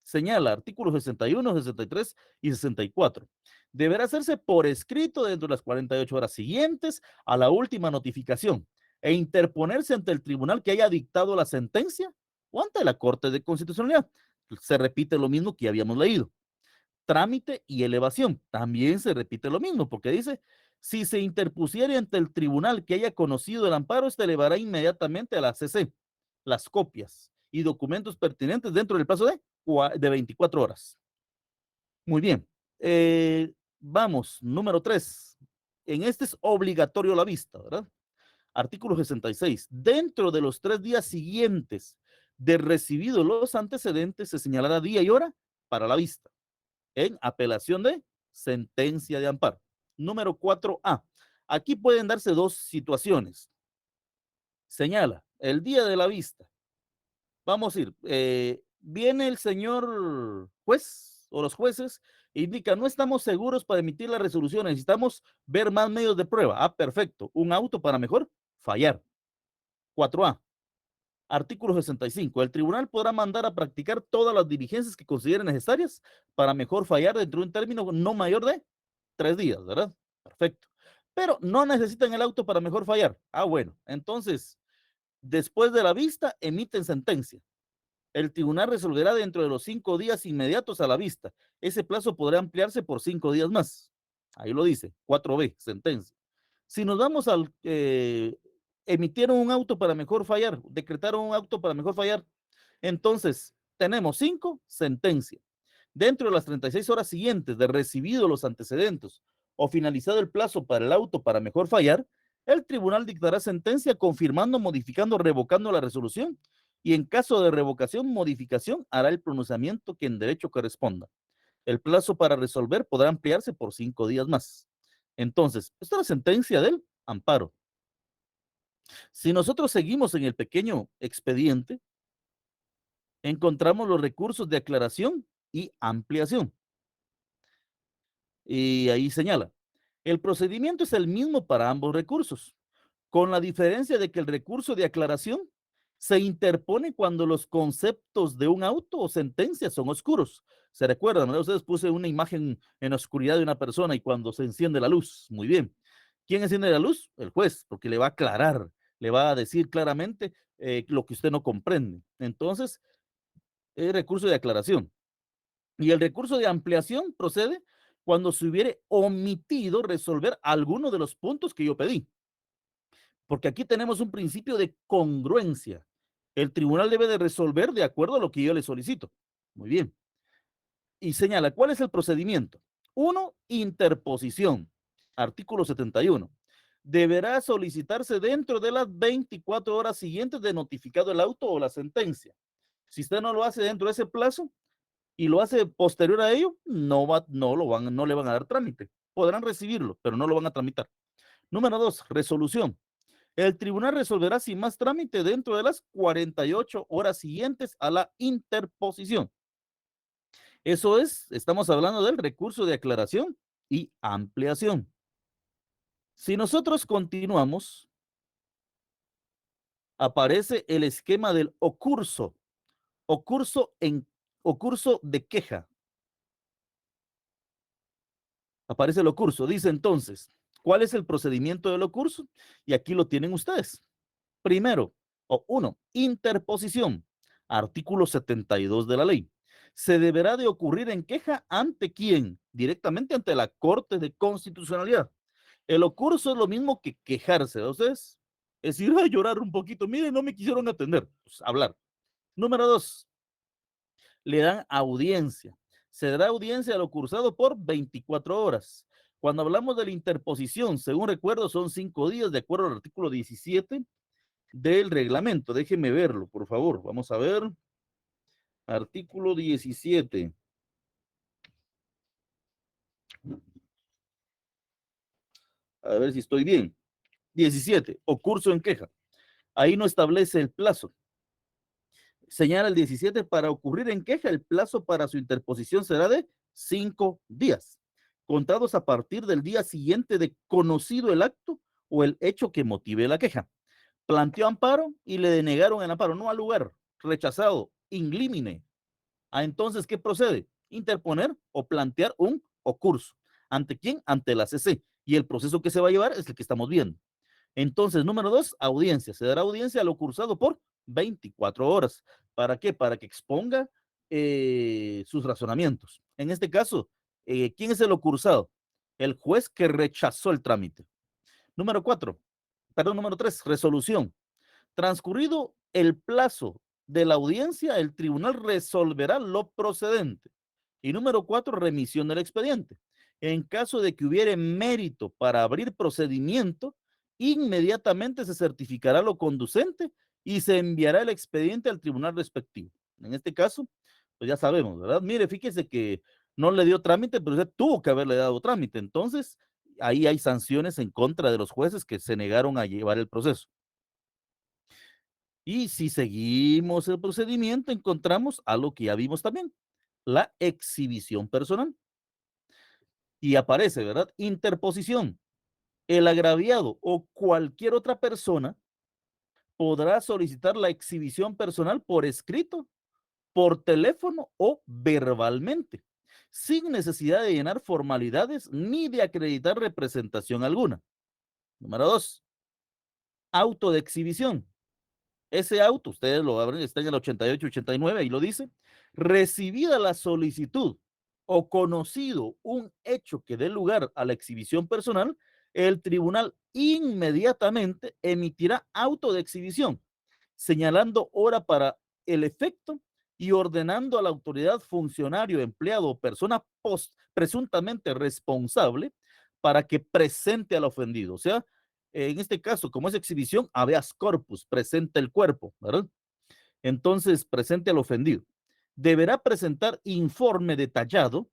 Señala artículos 61, 63 y 64. Deberá hacerse por escrito dentro de las 48 horas siguientes a la última notificación e interponerse ante el tribunal que haya dictado la sentencia o ante la Corte de Constitucionalidad. Se repite lo mismo que ya habíamos leído. Trámite y elevación. También se repite lo mismo porque dice, si se interpusiere ante el tribunal que haya conocido el amparo, este elevará inmediatamente a la CC las copias y documentos pertinentes dentro del plazo de 24 horas. Muy bien. Vamos, número 3. En este es obligatorio la vista, ¿verdad? Artículo 66. Dentro de los 3 días siguientes de recibido los antecedentes, se señalará día y hora para la vista en apelación de sentencia de amparo. Número 4A. Aquí pueden darse dos situaciones. Señala el día de la vista. Vamos a ir. Viene el señor juez o los jueces e indica, no estamos seguros para emitir la resolución, necesitamos ver más medios de prueba. Perfecto. Un auto para mejor fallar. 4A. Artículo 65. El tribunal podrá mandar a practicar todas las diligencias que considere necesarias para mejor fallar dentro de un término no mayor de 3 días, ¿verdad? Perfecto. Pero no necesitan el auto para mejor fallar. Bueno. Entonces, después de la vista, emiten sentencia. El tribunal resolverá dentro de los 5 días inmediatos a la vista. Ese plazo podrá ampliarse por 5 días más. Ahí lo dice, 4B, sentencia. Si nos vamos al emitieron un auto para mejor fallar, decretaron un auto para mejor fallar, entonces tenemos 5, sentencia. Dentro de las 36 horas siguientes de recibido los antecedentes o finalizado el plazo para el auto para mejor fallar, el tribunal dictará sentencia confirmando, modificando, revocando la resolución y en caso de revocación, modificación, hará el pronunciamiento que en derecho corresponda. El plazo para resolver podrá ampliarse por 5 días más. Entonces, esta es la sentencia del amparo. Si nosotros seguimos en el pequeño expediente, encontramos los recursos de aclaración y ampliación. Y ahí señala, el procedimiento es el mismo para ambos recursos, con la diferencia de que el recurso de aclaración se interpone cuando los conceptos de un auto o sentencia son oscuros. ¿Se recuerdan? ¿No? Ustedes puse una imagen en la oscuridad de una persona y cuando se enciende la luz. Muy bien. ¿Quién enciende la luz? El juez, porque le va a aclarar, le va a decir claramente lo que usted no comprende. Entonces, el recurso de aclaración. Y el recurso de ampliación procede cuando se hubiere omitido resolver alguno de los puntos que yo pedí. Porque aquí tenemos un principio de congruencia. El tribunal debe de resolver de acuerdo a lo que yo le solicito. Muy bien. Y señala, ¿cuál es el procedimiento? 1. Interposición. Artículo 71. Deberá solicitarse dentro de las 24 horas siguientes de notificado el auto o la sentencia. Si usted no lo hace dentro de ese plazo y lo hace posterior a ello, no le van a dar trámite. Podrán recibirlo, pero no lo van a tramitar. Número 2, resolución. El tribunal resolverá sin más trámite dentro de las 48 horas siguientes a la interposición. Eso es, estamos hablando del recurso de aclaración y ampliación. Si nosotros continuamos, aparece el esquema del ocurso de queja. Aparece el ocurso. Dice entonces, ¿cuál es el procedimiento del ocurso? Y aquí lo tienen ustedes. Primero, interposición. Artículo 72 de la ley. Se deberá de ocurrir en queja ante quién? Directamente ante la Corte de Constitucionalidad. El ocurso es lo mismo que quejarse, ¿verdad ustedes? Es ir a llorar un poquito. Miren, no me quisieron atender. Pues, hablar. Número 2. Le dan audiencia. Se dará audiencia al ocursado por 24 horas. Cuando hablamos de la interposición, según recuerdo, son 5 días, de acuerdo al artículo 17 del reglamento. Déjenme verlo, por favor. Vamos a ver. Artículo 17. A ver si estoy bien. 17. Ocurso en queja. Ahí no establece el plazo. Señala el 17, para ocurrir en queja, el plazo para su interposición será de 5 días, contados a partir del día siguiente de conocido el acto o el hecho que motive la queja. Planteó amparo y le denegaron el amparo, no al lugar, rechazado, inglímine. Entonces, ¿qué procede? Interponer o plantear un ocurso. ¿Ante quién? Ante la CC. Y el proceso que se va a llevar es el que estamos viendo. Entonces, número 2, audiencia. Se dará audiencia al ocursado por 24 horas. ¿Para qué? Para que exponga sus razonamientos. En este caso, ¿quién es el ocursado? El juez que rechazó el trámite. Número 3, resolución. Transcurrido el plazo de la audiencia, el tribunal resolverá lo procedente. Y número 4, remisión del expediente. En caso de que hubiere mérito para abrir procedimiento, inmediatamente se certificará lo conducente y se enviará el expediente al tribunal respectivo. En este caso, pues ya sabemos, ¿verdad? Mire, fíjese que no le dio trámite, pero usted tuvo que haberle dado trámite. Entonces, ahí hay sanciones en contra de los jueces que se negaron a llevar el proceso. Y si seguimos el procedimiento, encontramos algo que ya vimos también, la exhibición personal. Y aparece, ¿verdad? Interposición. El agraviado o cualquier otra persona podrá solicitar la exhibición personal por escrito, por teléfono o verbalmente, sin necesidad de llenar formalidades ni de acreditar representación alguna. Número 2. Auto de exhibición. Ese auto, ustedes lo abren, está en el 88-89, ahí lo dice. Recibida la solicitud o conocido un hecho que dé lugar a la exhibición personal, el tribunal inmediatamente emitirá auto de exhibición, señalando hora para el efecto y ordenando a la autoridad, funcionario, empleado o persona presuntamente responsable para que presente al ofendido. O sea, en este caso, como es exhibición, habeas corpus, presenta el cuerpo, ¿verdad? Entonces, presente al ofendido. Deberá presentar informe detallado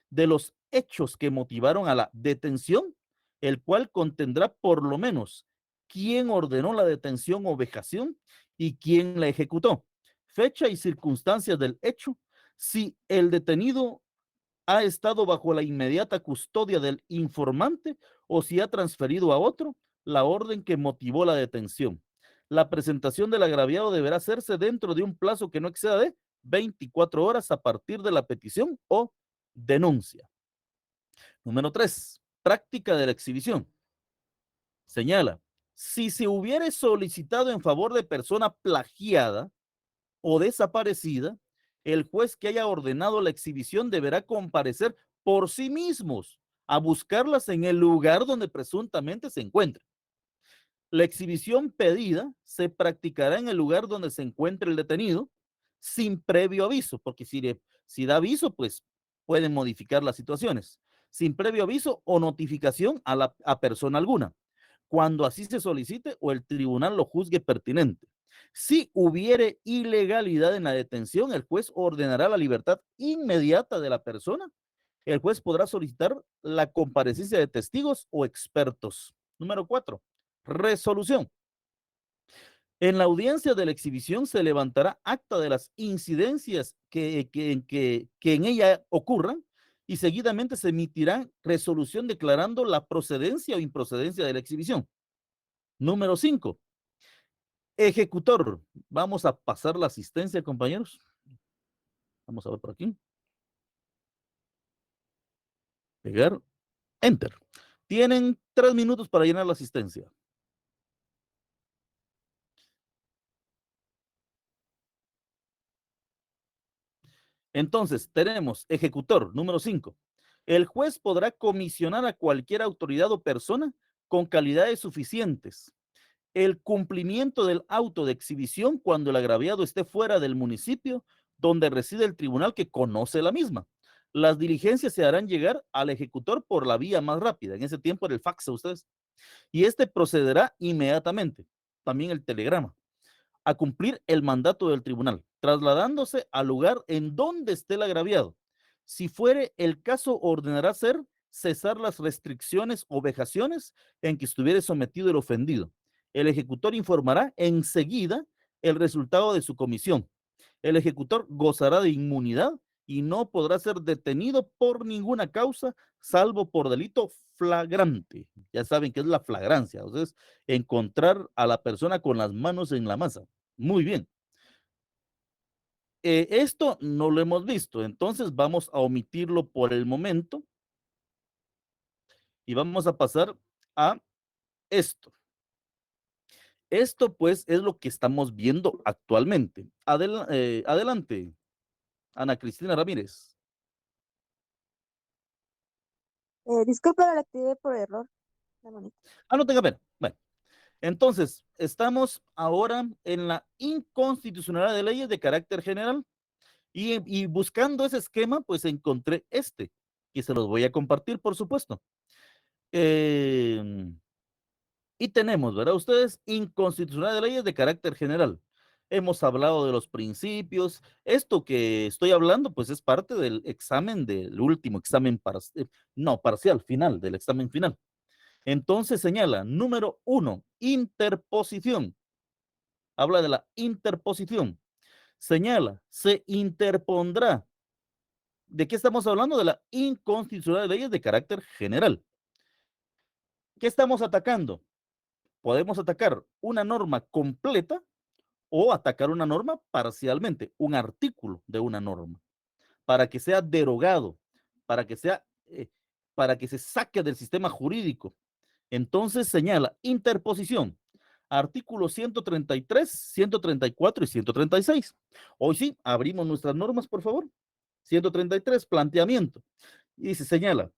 de los hechos que motivaron a la detención, el cual contendrá por lo menos quién ordenó la detención o vejación y quién la ejecutó, fecha y circunstancias del hecho, si el detenido ha estado bajo la inmediata custodia del informante o si ha transferido a otro la orden que motivó la detención. La presentación del agraviado deberá hacerse dentro de un plazo que no exceda de 24 horas a partir de la petición o denuncia. Número 3. Práctica de la exhibición. Señala, si se hubiere solicitado en favor de persona plagiada o desaparecida, el juez que haya ordenado la exhibición deberá comparecer por sí mismos a buscarlas en el lugar donde presuntamente se encuentran. La exhibición pedida se practicará en el lugar donde se encuentre el detenido sin previo aviso, porque si da aviso, pues pueden modificar las situaciones. Sin previo aviso o notificación a persona alguna, cuando así se solicite o el tribunal lo juzgue pertinente. Si hubiere ilegalidad en la detención, el juez ordenará la libertad inmediata de la persona. El juez podrá solicitar la comparecencia de testigos o expertos. Número 4. Resolución. En la audiencia de la exhibición se levantará acta de las incidencias que en ella ocurran y seguidamente se emitirá resolución declarando la procedencia o improcedencia de la exhibición. Número 5. Ejecutor. Vamos a pasar la asistencia, compañeros. Vamos a ver por aquí. Pegar. Enter. Tienen 3 minutos para llenar la asistencia. Entonces, tenemos ejecutor, número 5. El juez podrá comisionar a cualquier autoridad o persona con calidades suficientes el cumplimiento del auto de exhibición cuando el agraviado esté fuera del municipio donde reside el tribunal que conoce la misma. Las diligencias se harán llegar al ejecutor por la vía más rápida. En ese tiempo era el fax a ustedes. Y este procederá inmediatamente. También el telegrama a cumplir el mandato del tribunal, trasladándose al lugar en donde esté el agraviado. Si fuere el caso, ordenará cesar las restricciones o vejaciones en que estuviere sometido el ofendido. El ejecutor informará enseguida el resultado de su comisión. El ejecutor gozará de inmunidad y no podrá ser detenido por ninguna causa, salvo por delito flagrante. Ya saben qué es la flagrancia, o sea, es encontrar a la persona con las manos en la masa. Muy bien. Esto no lo hemos visto, entonces vamos a omitirlo por el momento y vamos a pasar a esto. Esto pues es lo que estamos viendo actualmente. Adelante, Ana Cristina Ramírez. Disculpe, la activé por error. La manita. No tenga pena. Bueno, entonces estamos ahora en la inconstitucionalidad de leyes de carácter general y buscando ese esquema, pues encontré este, que se los voy a compartir, por supuesto. Y tenemos, ¿verdad? Ustedes, inconstitucionalidad de leyes de carácter general. Hemos hablado de los principios. Esto que estoy hablando, pues es parte del examen, del último examen parcial, final, del examen final. Entonces señala, número 1, interposición. Habla de la interposición. Señala, se interpondrá. ¿De qué estamos hablando? De la inconstitucionalidad de leyes de carácter general. ¿Qué estamos atacando? Podemos atacar una norma completa o atacar una norma parcialmente, un artículo de una norma, para que sea derogado, para que se saque del sistema jurídico. Entonces señala interposición, artículos 133, 134 y 136. Hoy sí, abrimos nuestras normas, por favor. 133, planteamiento. Y se señala,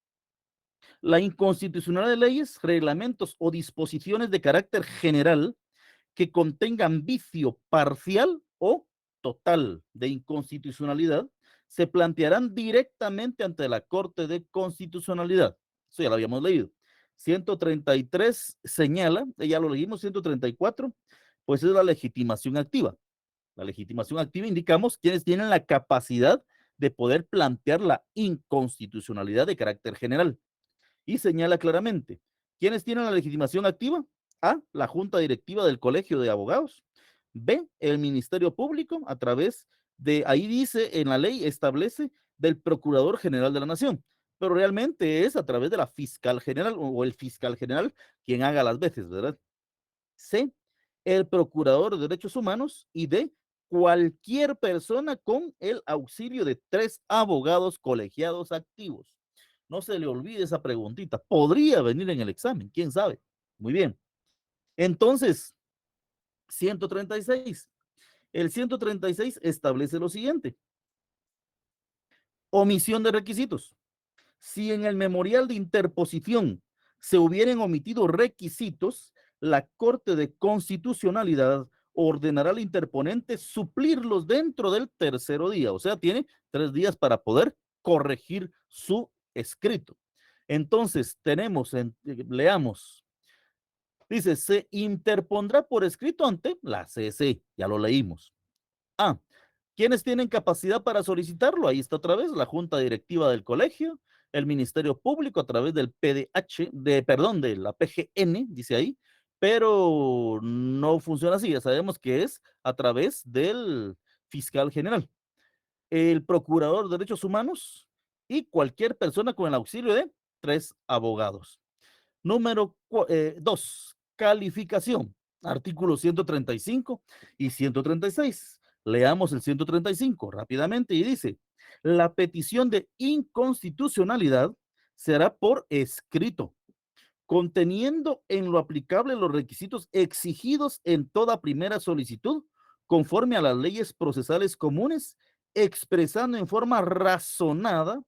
la inconstitucionalidad de leyes, reglamentos o disposiciones de carácter general que contengan vicio parcial o total de inconstitucionalidad se plantearán directamente ante la Corte de Constitucionalidad. Eso ya lo habíamos leído. 133 señala, ya lo leímos, 134, pues es la legitimación activa. La legitimación activa indicamos quienes tienen la capacidad de poder plantear la inconstitucionalidad de carácter general. Y señala claramente, ¿quiénes tienen la legitimación activa? A, la Junta Directiva del Colegio de Abogados. B, el Ministerio Público a través de, ahí dice en la ley, establece del Procurador General de la Nación, pero realmente es a través de la Fiscal General o el Fiscal General quien haga las veces, ¿verdad? C, el Procurador de Derechos Humanos y D, cualquier persona con el auxilio de 3 abogados colegiados activos. No se le olvide esa preguntita. Podría venir en el examen, quién sabe. Muy bien. Entonces, 136. El 136 establece lo siguiente. Omisión de requisitos. Si en el memorial de interposición se hubieran omitido requisitos, la Corte de Constitucionalidad ordenará al interponente suplirlos dentro del tercero día. O sea, tiene 3 días para poder corregir su escrito. Entonces, tenemos, leamos, dice, se interpondrá por escrito ante la CC, ya lo leímos. A, ¿quiénes tienen capacidad para solicitarlo? Ahí está otra vez, la Junta Directiva del Colegio, el Ministerio Público a través del PDH, de la PGN, dice ahí, pero no funciona así, ya sabemos que es a través del Fiscal General, el Procurador de Derechos Humanos y cualquier persona con el auxilio de 3 abogados. Número 2, calificación, artículos 135 y 136. Leamos el 135 rápidamente y dice, la petición de inconstitucionalidad será por escrito, conteniendo en lo aplicable los requisitos exigidos en toda primera solicitud, conforme a las leyes procesales comunes, expresando en forma razonada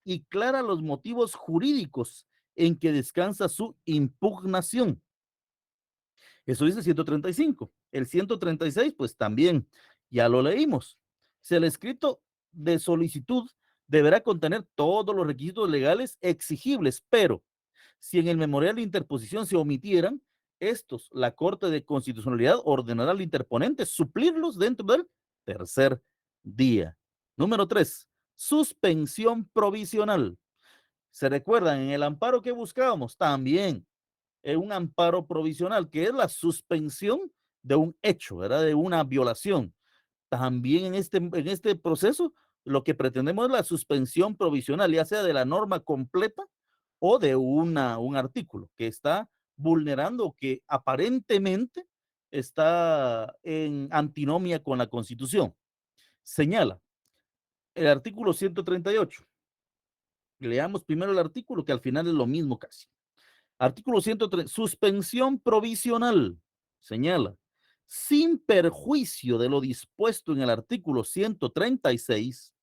y clara los motivos jurídicos en que descansa su impugnación. Eso dice 135. El 136, pues también ya lo leímos. Si el escrito de solicitud deberá contener todos los requisitos legales exigibles, pero si en el memorial de interposición se omitieran estos, la Corte de Constitucionalidad ordenará al interponente suplirlos dentro del tercer día. Número 3, suspensión provisional. ¿Se recuerdan en el amparo que buscábamos? También un amparo provisional, que es la suspensión de un hecho, ¿verdad? De una violación. También en este proceso, lo que pretendemos es la suspensión provisional, ya sea de la norma completa o de un artículo que está vulnerando, que aparentemente está en antinomia con la Constitución. Señala el artículo 138. Leamos primero el artículo, que al final es lo mismo casi. Artículo 103, suspensión provisional. Señala, sin perjuicio de lo dispuesto en el artículo 136,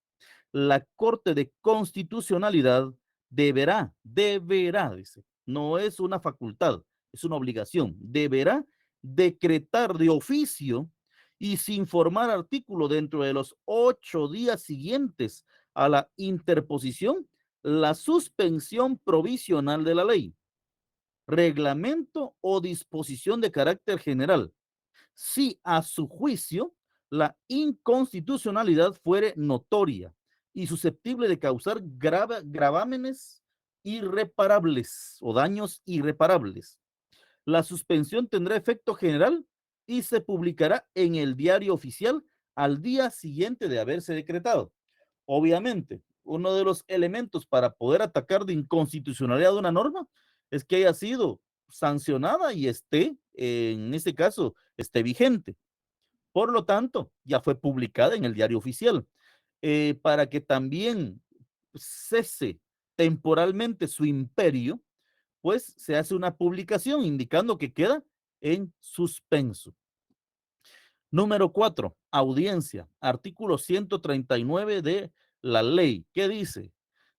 la Corte de Constitucionalidad deberá, dice, no es una facultad, es una obligación, deberá decretar de oficio y sin formar artículo dentro de los 8 días siguientes a la interposición, la suspensión provisional de la ley, reglamento o disposición de carácter general, si a su juicio la inconstitucionalidad fuere notoria y susceptible de causar gravámenes irreparables o daños irreparables. La suspensión tendrá efecto general y se publicará en el diario oficial al día siguiente de haberse decretado. Obviamente, uno de los elementos para poder atacar de inconstitucionalidad de una norma es que haya sido sancionada y esté, en este caso, esté vigente. Por lo tanto, ya fue publicada en el diario oficial. Para que también cese temporalmente su imperio, pues se hace una publicación indicando que queda en suspenso. Número 4, audiencia, artículo 139 de la ley. ¿Qué dice?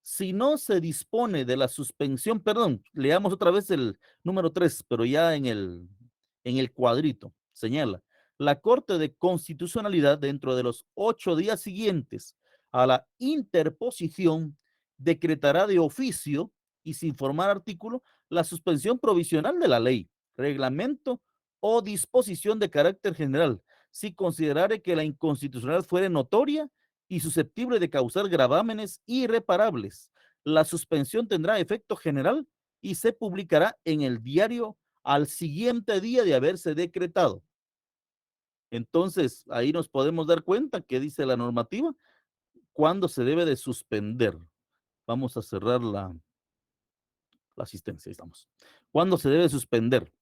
Si no se dispone de la suspensión, perdón, leamos otra vez el número 3, pero ya en el cuadrito, señala, la Corte de Constitucionalidad dentro de los 8 días siguientes a la interposición decretará de oficio y sin formar artículo la suspensión provisional de la ley, reglamento o disposición de carácter general, si considerare que la inconstitucionalidad fuere notoria y susceptible de causar gravámenes irreparables. La suspensión tendrá efecto general y se publicará en el diario al siguiente día de haberse decretado. Entonces, ahí nos podemos dar cuenta que dice la normativa, cuándo se debe de suspender. Vamos a cerrar la asistencia, estamos. ¿Cuándo se debe suspender?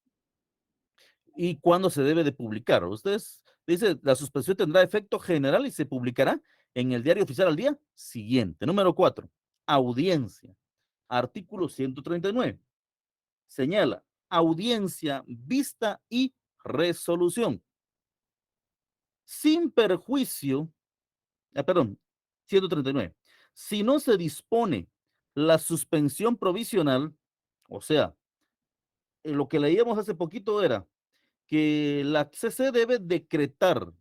¿Y cuándo se debe de publicar? Ustedes dice, la suspensión tendrá efecto general y se publicará en el diario oficial al día siguiente. Número 4, audiencia. Artículo 139. Señala audiencia, vista y resolución. Sin perjuicio, perdón, 139. Si no se dispone la suspensión provisional, o sea, lo que leíamos hace poquito era que la CC debe decretar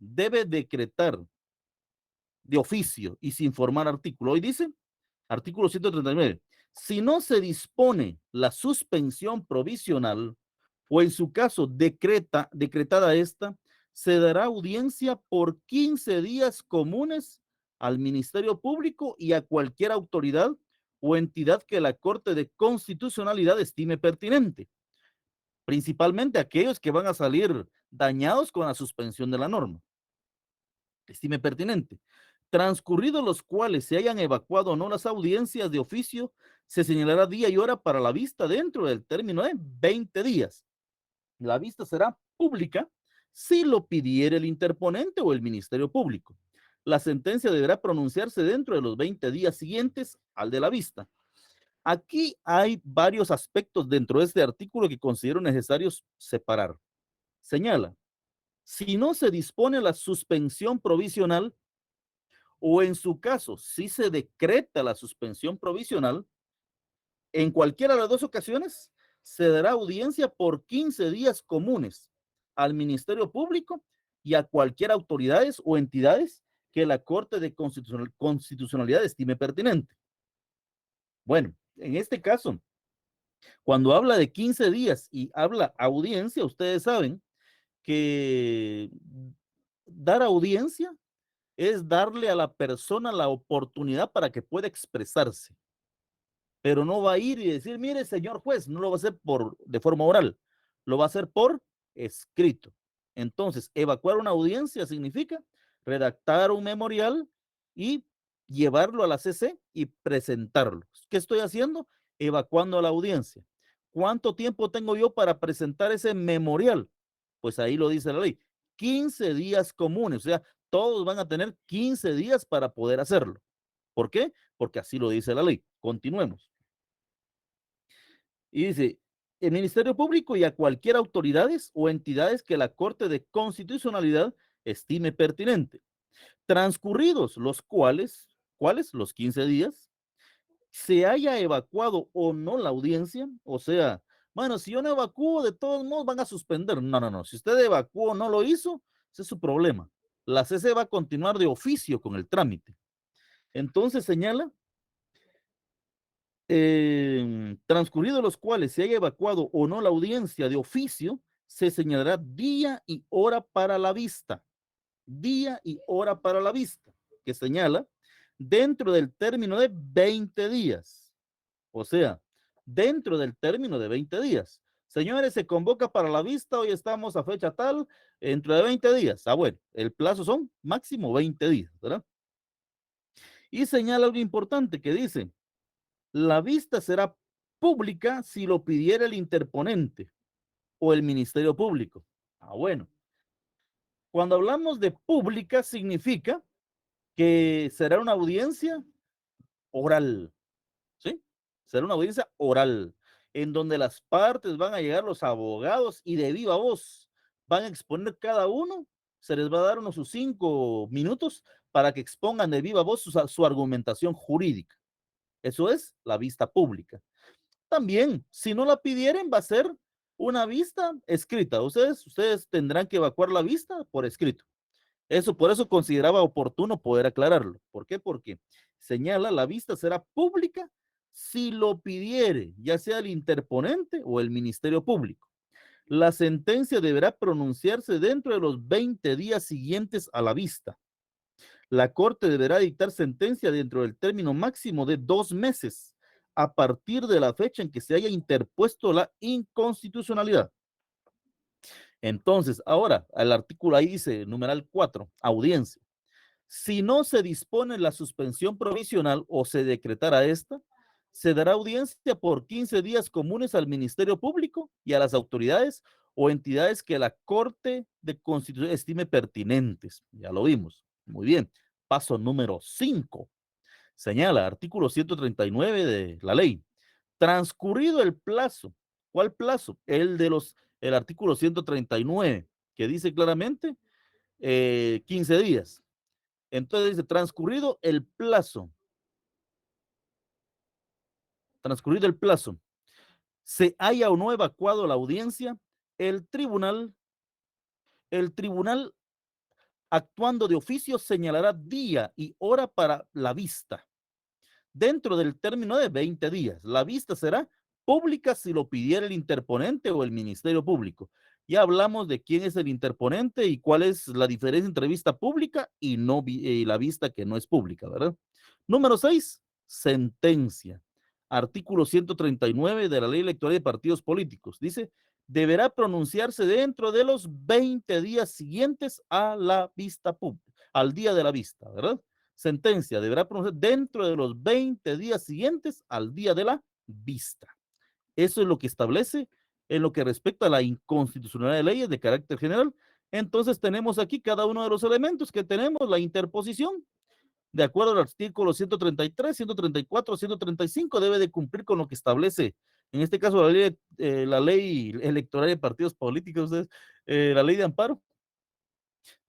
de oficio y sin formar artículo. Hoy dice, artículo 139, si no se dispone la suspensión provisional o en su caso decretada esta, se dará audiencia por 15 días comunes al Ministerio Público y a cualquier autoridad o entidad que la Corte de Constitucionalidad estime pertinente, principalmente aquellos que van a salir dañados con la suspensión de la norma, estime pertinente. Transcurridos los cuales se hayan evacuado o no las audiencias de oficio, se señalará día y hora para la vista dentro del término de 20 días. La vista será pública si lo pidiere el interponente o el Ministerio Público. La sentencia deberá pronunciarse dentro de los 20 días siguientes al de la vista. Aquí hay varios aspectos dentro de este artículo que considero necesarios separar. Señala, si no se dispone la suspensión provisional, o en su caso, si se decreta la suspensión provisional, en cualquiera de las dos ocasiones se dará audiencia por 15 días comunes al Ministerio Público y a cualquier autoridades o entidades que la Corte de Constitucionalidad estime pertinente. Bueno, en este caso, cuando habla de 15 días y habla audiencia, ustedes saben que dar audiencia es darle a la persona la oportunidad para que pueda expresarse, pero no va a ir y decir, mire, señor juez, no lo va a hacer de forma oral, lo va a hacer por escrito. Entonces, evacuar una audiencia significa redactar un memorial y llevarlo a la CC y presentarlo. ¿Qué estoy haciendo? Evacuando a la audiencia. ¿Cuánto tiempo tengo yo para presentar ese memorial? Pues ahí lo dice la ley, 15 días comunes, o sea, todos van a tener 15 días para poder hacerlo. ¿Por qué? Porque así lo dice la ley. Continuemos. Y dice, el Ministerio Público y a cualquier autoridades o entidades que la Corte de Constitucionalidad estime pertinente. Transcurridos los cuales los 15 días, se haya evacuado o no la audiencia, o sea, bueno, si yo no evacúo, de todos modos van a suspender. No. Si usted evacuó o no lo hizo, ese es su problema. La CC va a continuar de oficio con el trámite. Entonces señala, transcurridos los cuales se haya evacuado o no la audiencia de oficio, se señalará día y hora para la vista. Día y hora para la vista, que señala dentro del término de 20 días. O sea, dentro del término de 20 días. Señores, se convoca para la vista, hoy estamos a fecha tal, dentro de 20 días. Bueno, el plazo son máximo 20 días, ¿verdad? Y señala algo importante que dice, la vista será pública si lo pidiera el interponente o el Ministerio Público. Bueno. Cuando hablamos de pública significa que será una audiencia oral, ¿sí? Será una audiencia oral, en donde las partes van a llegar los abogados y de viva voz van a exponer cada uno, se les va a dar unos 5 minutos para que expongan de viva voz su argumentación jurídica. Eso es la vista pública. También, si no la pidieran, va a ser una vista escrita. Ustedes tendrán que evacuar la vista por escrito. Por eso consideraba oportuno poder aclararlo. ¿Por qué? Porque señala, la vista será pública si lo pidiere, ya sea el interponente o el Ministerio Público. La sentencia deberá pronunciarse dentro de los 20 días siguientes a la vista. La Corte deberá dictar sentencia dentro del término máximo de 2 meses a partir de la fecha en que se haya interpuesto la inconstitucionalidad. Entonces, ahora, el artículo ahí dice, numeral 4, audiencia. Si no se dispone la suspensión provisional o se decretara esta, se dará audiencia por 15 días comunes al Ministerio Público y a las autoridades o entidades que la Corte de Constitución estime pertinentes. Ya lo vimos. Muy bien. Paso número 5. Señala, artículo 139 de la ley. Transcurrido el plazo. ¿Cuál plazo? El artículo 139, que dice claramente 15 días. Entonces dice, transcurrido el plazo, se haya o no evacuado la audiencia, el tribunal actuando de oficio señalará día y hora para la vista, dentro del término de 20 días. La vista será pública si lo pidiera el interponente o el Ministerio Público. Ya hablamos de quién es el interponente y cuál es la diferencia entre vista pública y la vista que no es pública, ¿verdad? Número 6, sentencia. Artículo 139 de la Ley Electoral de Partidos Políticos. Dice, deberá pronunciarse dentro de los 20 días siguientes a la vista pública, al día de la vista, ¿verdad? Sentencia deberá pronunciarse dentro de los 20 días siguientes al día de la vista. Eso es lo que establece en lo que respecta a la inconstitucionalidad de leyes de carácter general. Entonces tenemos aquí cada uno de los elementos que tenemos, la interposición, de acuerdo al artículo 133, 134, 135, debe de cumplir con lo que establece, en este caso, la ley electoral de partidos políticos, la ley de amparo.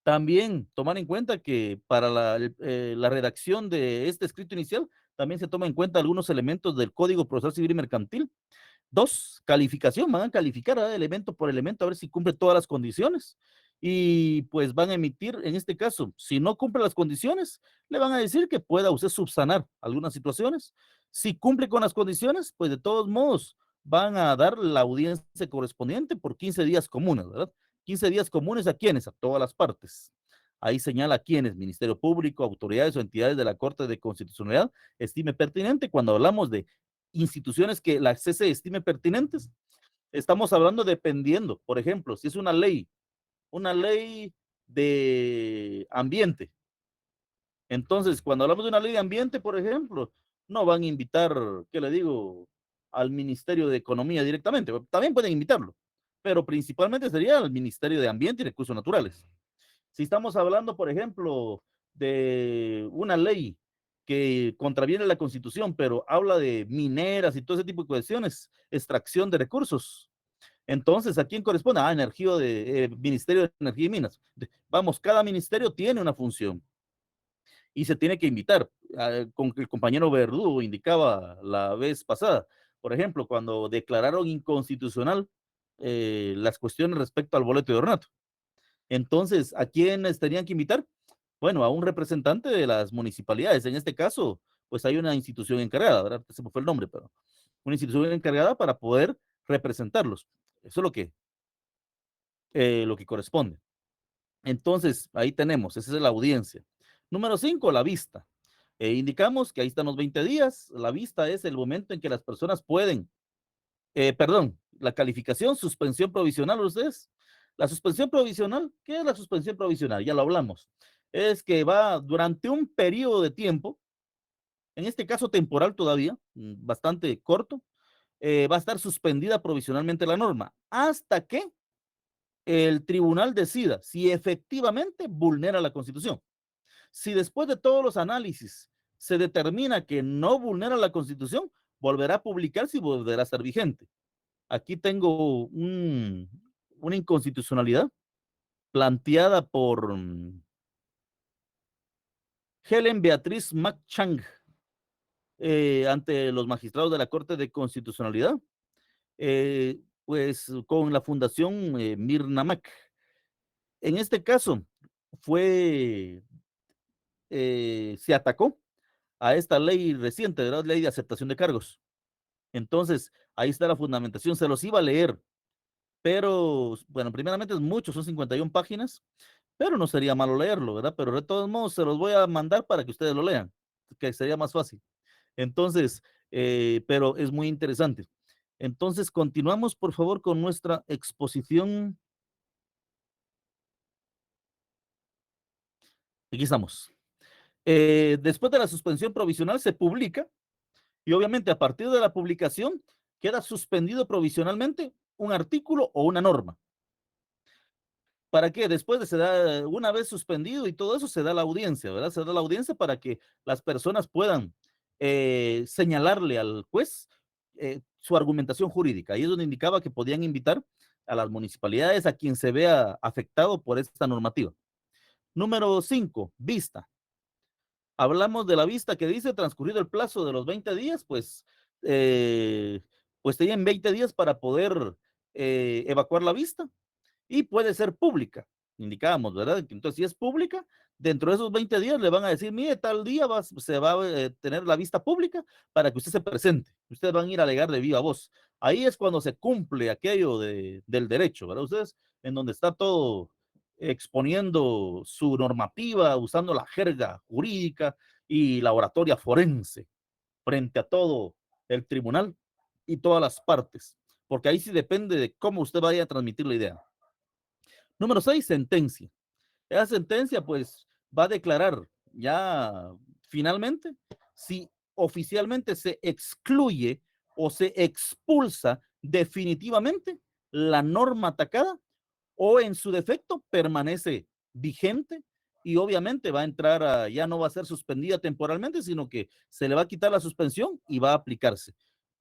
También tomar en cuenta que para la redacción de este escrito inicial, también se toma en cuenta algunos elementos del Código Procesal Civil y Mercantil. 2, calificación, van a calificar elemento por elemento a ver si cumple todas las condiciones y pues van a emitir, en este caso, si no cumple las condiciones, le van a decir que pueda usted subsanar algunas situaciones. Si cumple con las condiciones, pues de todos modos van a dar la audiencia correspondiente por 15 días comunes, ¿verdad? 15 días comunes ¿a quiénes? A todas las partes. Ahí señala a quiénes, Ministerio Público, autoridades o entidades de la Corte de Constitucionalidad, estime pertinente. Cuando hablamos de instituciones que la CC estime pertinentes, estamos hablando dependiendo, por ejemplo, si es una ley de ambiente. Entonces, cuando hablamos de una ley de ambiente, por ejemplo, no van a invitar, ¿qué le digo?, al Ministerio de Economía directamente. También pueden invitarlo, pero principalmente sería al Ministerio de Ambiente y Recursos Naturales. Si estamos hablando, por ejemplo, de una ley que contraviene la Constitución, pero habla de mineras y todo ese tipo de cuestiones, extracción de recursos. Entonces, ¿a quién corresponde? Ministerio de Energía y Minas. Vamos, cada ministerio tiene una función y se tiene que invitar. Con el compañero Verdugo indicaba la vez pasada, por ejemplo, cuando declararon inconstitucional las cuestiones respecto al boleto de ornato. Entonces, ¿a quiénes tenían que invitar? Bueno, a un representante de las municipalidades. En este caso, pues hay una institución encargada, ¿verdad? Se me fue el nombre, pero una institución encargada para poder representarlos. Eso es lo que corresponde. Entonces, ahí tenemos, esa es la audiencia. Número 5, la vista. Indicamos que ahí están los 20 días. La vista es el momento en que las personas pueden, la calificación, suspensión provisional, ustedes. La suspensión provisional, ¿qué es la suspensión provisional? Ya lo hablamos. Es que va durante un periodo de tiempo, en este caso temporal todavía, bastante corto, va a estar suspendida provisionalmente la norma hasta que el tribunal decida si efectivamente vulnera la Constitución. Si después de todos los análisis se determina que no vulnera la Constitución, volverá a publicarse y volverá a estar vigente. Aquí tengo una inconstitucionalidad planteada por Helen Beatriz McChang ante los magistrados de la Corte de Constitucionalidad, pues con la Fundación Mirna Mac. En este caso, se atacó a esta ley reciente, ¿verdad? Ley de aceptación de cargos. Entonces, ahí está la fundamentación, se los iba a leer, pero, bueno, primeramente es mucho, son 51 páginas, pero no sería malo leerlo, ¿verdad? Pero de todos modos se los voy a mandar para que ustedes lo lean, que sería más fácil. Entonces, pero es muy interesante. Entonces, continuamos, por favor, con nuestra exposición. Aquí estamos. Después de la suspensión provisional se publica y obviamente a partir de la publicación queda suspendido provisionalmente un artículo o una norma. ¿Para qué? Después de se da, una vez suspendido y todo eso, se da la audiencia, ¿verdad? Se da la audiencia para que las personas puedan señalarle al juez su argumentación jurídica. Ahí es donde indicaba que podían invitar a las municipalidades a quien se vea afectado por esta normativa. Número 5, vista. Hablamos de la vista que dice transcurrido el plazo de los 20 días, pues tenían 20 días para poder evacuar la vista y puede ser pública, indicábamos, ¿verdad? Entonces, si es pública, dentro de esos 20 días le van a decir, mire, tal día se va a tener la vista pública para que usted se presente. Ustedes van a ir a alegar de viva voz. Ahí es cuando se cumple aquello del derecho, ¿verdad? Ustedes, en donde está todo exponiendo su normativa, usando la jerga jurídica y la oratoria forense frente a todo el tribunal y todas las partes, porque ahí sí depende de cómo usted vaya a transmitir la idea. Número 6, sentencia. Esa sentencia pues va a declarar ya finalmente si oficialmente se excluye o se expulsa definitivamente la norma atacada o en su defecto permanece vigente y obviamente va a entrar ya no va a ser suspendida temporalmente, sino que se le va a quitar la suspensión y va a aplicarse.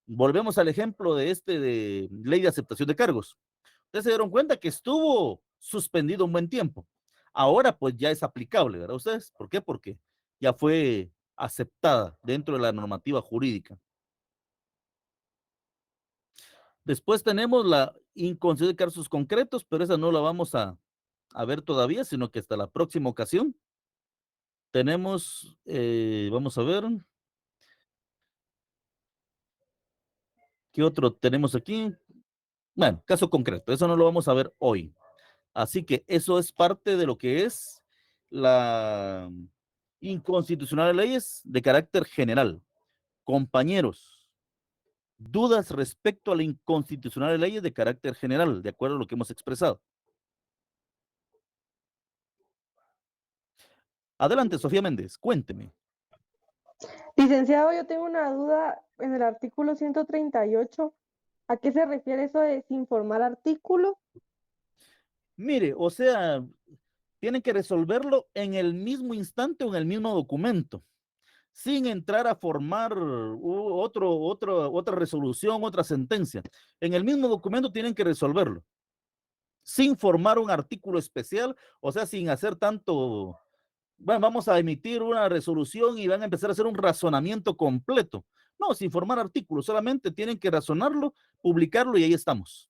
Volvemos al ejemplo de ley de aceptación de cargos. Ustedes se dieron cuenta que estuvo suspendido un buen tiempo. Ahora pues ya es aplicable, ¿verdad ustedes? ¿Por qué? Porque ya fue aceptada dentro de la normativa jurídica. Después tenemos la inconstitución de casos concretos, pero esa no la vamos a ver todavía, sino que hasta la próxima ocasión. Tenemos, vamos a ver, ¿qué otro tenemos aquí? Bueno, caso concreto, eso no lo vamos a ver hoy. Así que eso es parte de lo que es la inconstitucional de leyes de carácter general. Compañeros, dudas respecto a la inconstitucional de leyes de carácter general, de acuerdo a lo que hemos expresado. Adelante, Sofía Méndez, cuénteme. Licenciado, yo tengo una duda en el artículo 138. ¿A qué se refiere eso de sin formar artículo? Mire, o sea, tienen que resolverlo en el mismo instante o en el mismo documento, sin entrar a formar otra resolución, otra sentencia. En el mismo documento tienen que resolverlo, sin formar un artículo especial, o sea, sin hacer tanto, bueno, vamos a emitir una resolución y van a empezar a hacer un razonamiento completo. No, sin formar artículos, solamente tienen que razonarlo, publicarlo y ahí estamos.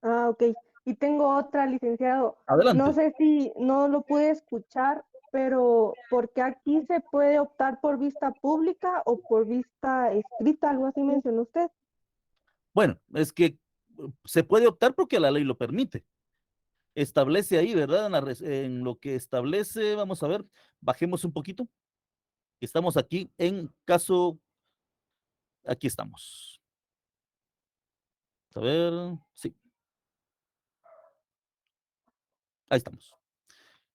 Ah, ok. Y tengo otra, licenciado. Adelante. No sé si no lo pude escuchar, pero ¿por qué aquí se puede optar por vista pública o por vista escrita? Algo así mencionó usted. Bueno, es que se puede optar porque la ley lo permite. Establece ahí, ¿verdad? En lo que establece, vamos a ver, bajemos un poquito. Estamos aquí en caso, aquí estamos. A ver, sí. Ahí estamos.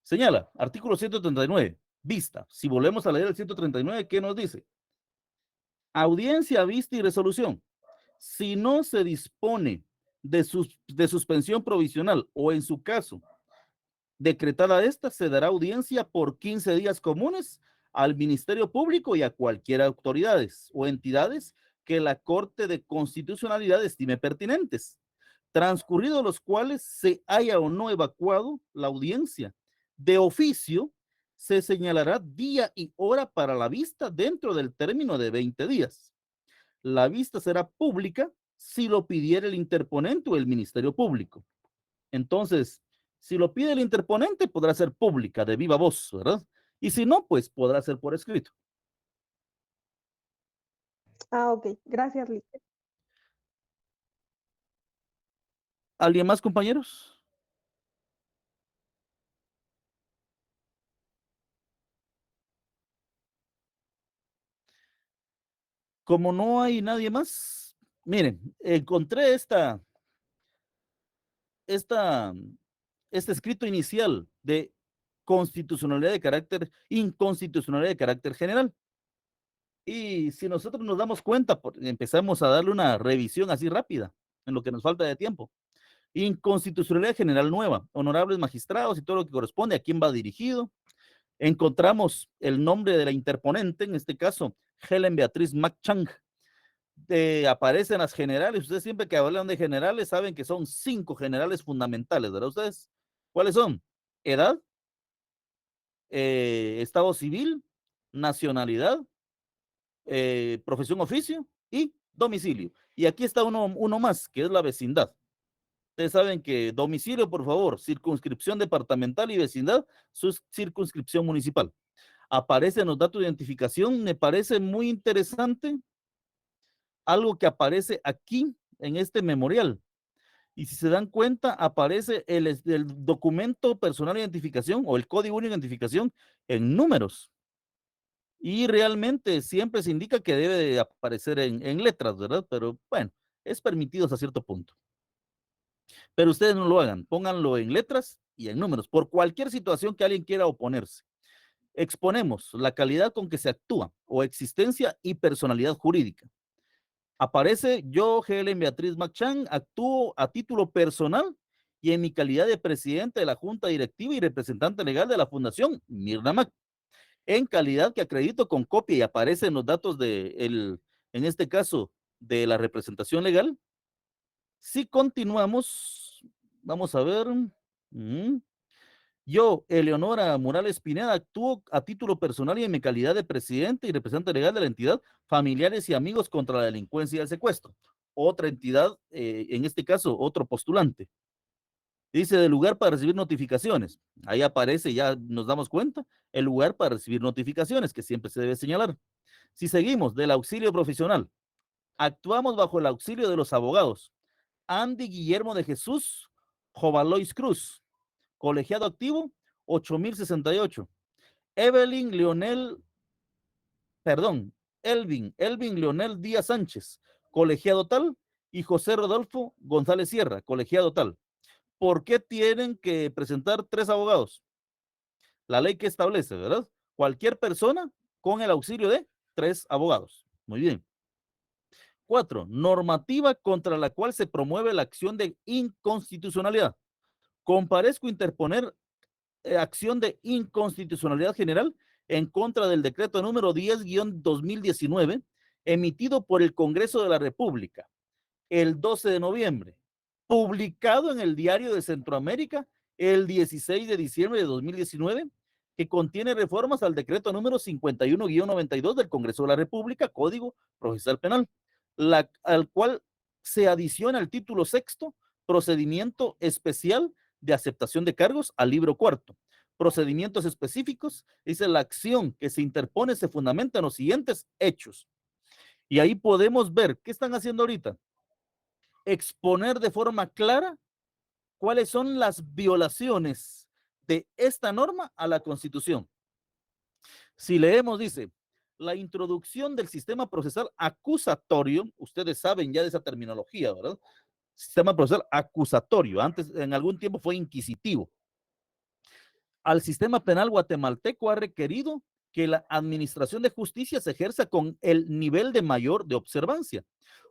Señala, artículo 139, vista. Si volvemos a leer el 139, ¿qué nos dice? Audiencia, vista y resolución. Si no se dispone de suspensión provisional o en su caso, decretada esta, se dará audiencia por 15 días comunes al Ministerio Público y a cualquier autoridades o entidades que la Corte de Constitucionalidad estime pertinentes, transcurridos los cuales se haya o no evacuado la audiencia. De oficio, se señalará día y hora para la vista dentro del término de 20 días. La vista será pública si lo pidiera el interponente o el Ministerio Público. Entonces, si lo pide el interponente, podrá ser pública, de viva voz, ¿verdad? Y si no, pues podrá ser por escrito. Ah, ok. Gracias, Liz. ¿Alguien más, compañeros? Como no hay nadie más, miren, encontré esta, este escrito inicial de inconstitucionalidad de carácter general. Y si nosotros nos damos cuenta, empezamos a darle una revisión así rápida, en lo que nos falta de tiempo. Inconstitucionalidad general nueva, honorables magistrados y todo lo que corresponde, a quién va dirigido. Encontramos el nombre de la interponente, en este caso, Helen Beatriz McChang. Aparecen las generales. Ustedes siempre que hablan de generales saben que son 5 generales fundamentales, ¿verdad ustedes? ¿Cuáles son? Edad, estado civil, nacionalidad, profesión, oficio y domicilio. Y aquí está uno más, que es la vecindad. Ustedes saben que domicilio, por favor, circunscripción departamental, y vecindad, su circunscripción municipal. Aparecen los datos de identificación, me parece muy interesante algo que aparece aquí en este memorial. Y si se dan cuenta, aparece el documento personal de identificación o el código único de identificación en números. Y realmente siempre se indica que debe de aparecer en letras, ¿verdad? Pero bueno, es permitido hasta cierto punto. Pero ustedes no lo hagan, pónganlo en letras y en números, por cualquier situación que alguien quiera oponerse. Exponemos la calidad con que se actúa o existencia y personalidad jurídica. Aparece yo, Helen Beatriz McChang, actúo a título personal y en mi calidad de presidente de la Junta Directiva y representante legal de la Fundación Mirna Mac, en calidad que acredito con copia y aparecen los datos en este caso, de la representación legal. Si continuamos, vamos a ver. Yo, Eleonora Morales Pineda, actúo a título personal y en mi calidad de presidente y representante legal de la entidad Familiares y Amigos contra la Delincuencia y el Secuestro. Otra entidad, en este caso, otro postulante. Dice, del lugar para recibir notificaciones. Ahí aparece, ya nos damos cuenta, el lugar para recibir notificaciones, que siempre se debe señalar. Si seguimos, del auxilio profesional. Actuamos bajo el auxilio de los abogados. Andy Guillermo de Jesús Jovalois Cruz, colegiado activo, 8068. Elvin Leonel Díaz Sánchez, colegiado tal, y José Rodolfo González Sierra, colegiado tal. ¿Por qué tienen que presentar 3 abogados? La ley que establece, ¿verdad? Cualquier persona con el auxilio de 3 abogados. Muy bien. 4. Normativa contra la cual se promueve la acción de inconstitucionalidad. Comparezco a interponer acción de inconstitucionalidad general en contra del decreto número 10-2019 emitido por el Congreso de la República el 12 de noviembre, publicado en el Diario de Centroamérica el 16 de diciembre de 2019, que contiene reformas al decreto número 51-92 del Congreso de la República, Código Procesal Penal, al cual se adiciona el título sexto, procedimiento especial de aceptación de cargos, al libro cuarto. Procedimientos específicos, dice, la acción que se interpone se fundamenta en los siguientes hechos. Y ahí podemos ver, ¿qué están haciendo ahorita? Exponer de forma clara cuáles son las violaciones de esta norma a la Constitución. Si leemos, dice, la introducción del sistema procesal acusatorio, ustedes saben ya de esa terminología, ¿verdad? Sistema procesal acusatorio, antes en algún tiempo fue inquisitivo. Al sistema penal guatemalteco ha requerido que la administración de justicia se ejerza con el nivel de mayor de observancia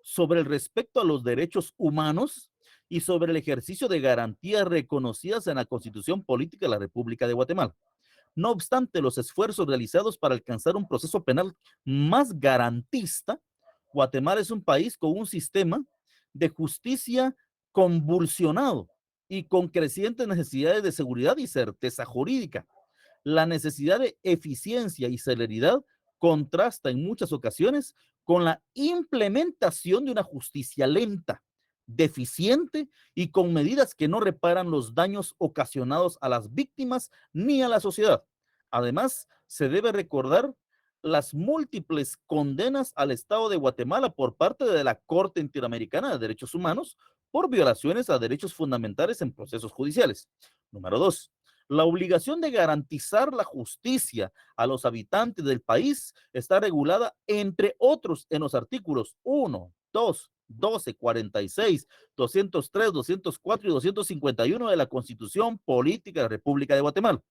sobre el respeto a los derechos humanos y sobre el ejercicio de garantías reconocidas en la Constitución Política de la República de Guatemala. No obstante los esfuerzos realizados para alcanzar un proceso penal más garantista, Guatemala es un país con un sistema de justicia convulsionado y con crecientes necesidades de seguridad y certeza jurídica. La necesidad de eficiencia y celeridad contrasta en muchas ocasiones con la implementación de una justicia lenta, deficiente y con medidas que no reparan los daños ocasionados a las víctimas ni a la sociedad. Además, se debe recordar las múltiples condenas al Estado de Guatemala por parte de la Corte Interamericana de Derechos Humanos por violaciones a derechos fundamentales en procesos judiciales. Número 2. La obligación de garantizar la justicia a los habitantes del país está regulada, entre otros, en los artículos 1, 2, 12, 46, 203, 204 y 251 de la Constitución Política de la República de Guatemala.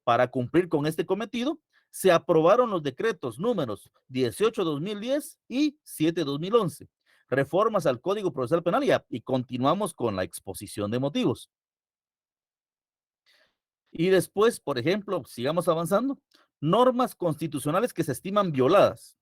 Para cumplir con este cometido, se aprobaron los decretos números 18-2010 y 7-2011, reformas al Código Procesal Penal y continuamos con la exposición de motivos. Y después, por ejemplo, sigamos avanzando, normas constitucionales que se estiman violadas.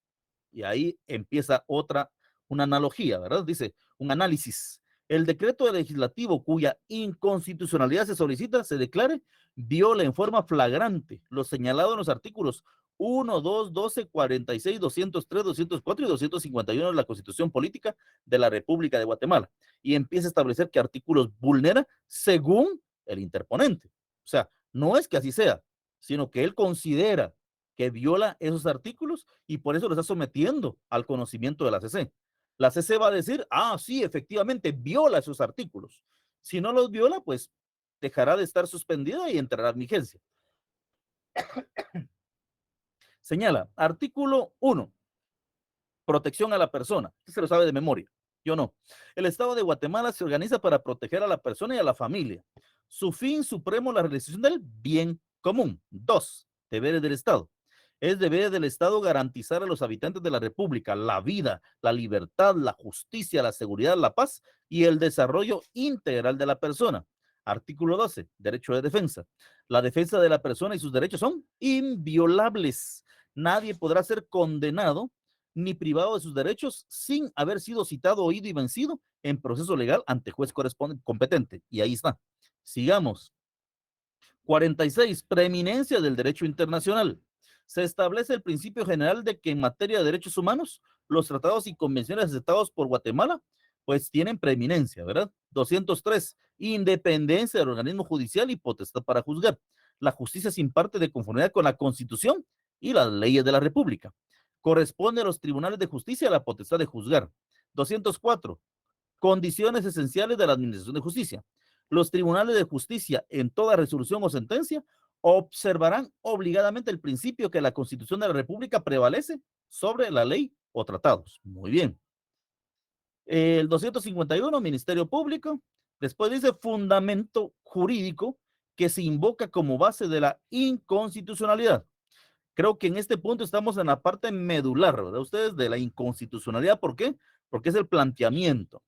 Y ahí empieza una analogía, ¿verdad? Dice, un análisis. El decreto legislativo cuya inconstitucionalidad se solicita se declare viola en forma flagrante lo señalado en los artículos 1, 2, 12, 46, 203, 204 y 251 de la Constitución Política de la República de Guatemala. Y empieza a establecer qué artículos vulnera según el interponente. O sea, no es que así sea, sino que él considera que viola esos artículos y por eso lo está sometiendo al conocimiento de la CC. La CC va a decir, sí, efectivamente, viola esos artículos. Si no los viola, pues dejará de estar suspendida y entrará en vigencia. Señala, artículo 1, protección a la persona. Usted se lo sabe de memoria, yo no. El Estado de Guatemala se organiza para proteger a la persona y a la familia. Su fin supremo, la realización del bien común. 2, deberes del Estado. Es deber del Estado garantizar a los habitantes de la República la vida, la libertad, la justicia, la seguridad, la paz y el desarrollo integral de la persona. Artículo 12, derecho de defensa. La defensa de la persona y sus derechos son inviolables. Nadie podrá ser condenado ni privado de sus derechos sin haber sido citado, oído y vencido en proceso legal ante juez competente. Y ahí está. Sigamos. 46. Preeminencia del derecho internacional. Se establece el principio general de que en materia de derechos humanos, los tratados y convenciones aceptados por Guatemala, pues tienen preeminencia, ¿verdad? 203. Independencia del organismo judicial y potestad para juzgar. La justicia se imparte de conformidad con la Constitución y las leyes de la República. Corresponde a los tribunales de justicia la potestad de juzgar. 204. Condiciones esenciales de la administración de justicia. Los tribunales de justicia, en toda resolución o sentencia, observarán obligadamente el principio que la Constitución de la República prevalece sobre la ley o tratados. Muy bien. El 251, Ministerio Público. Después dice fundamento jurídico que se invoca como base de la inconstitucionalidad. Creo que en este punto estamos en la parte medular, ¿verdad? Ustedes de la inconstitucionalidad. ¿Por qué? Porque es el planteamiento.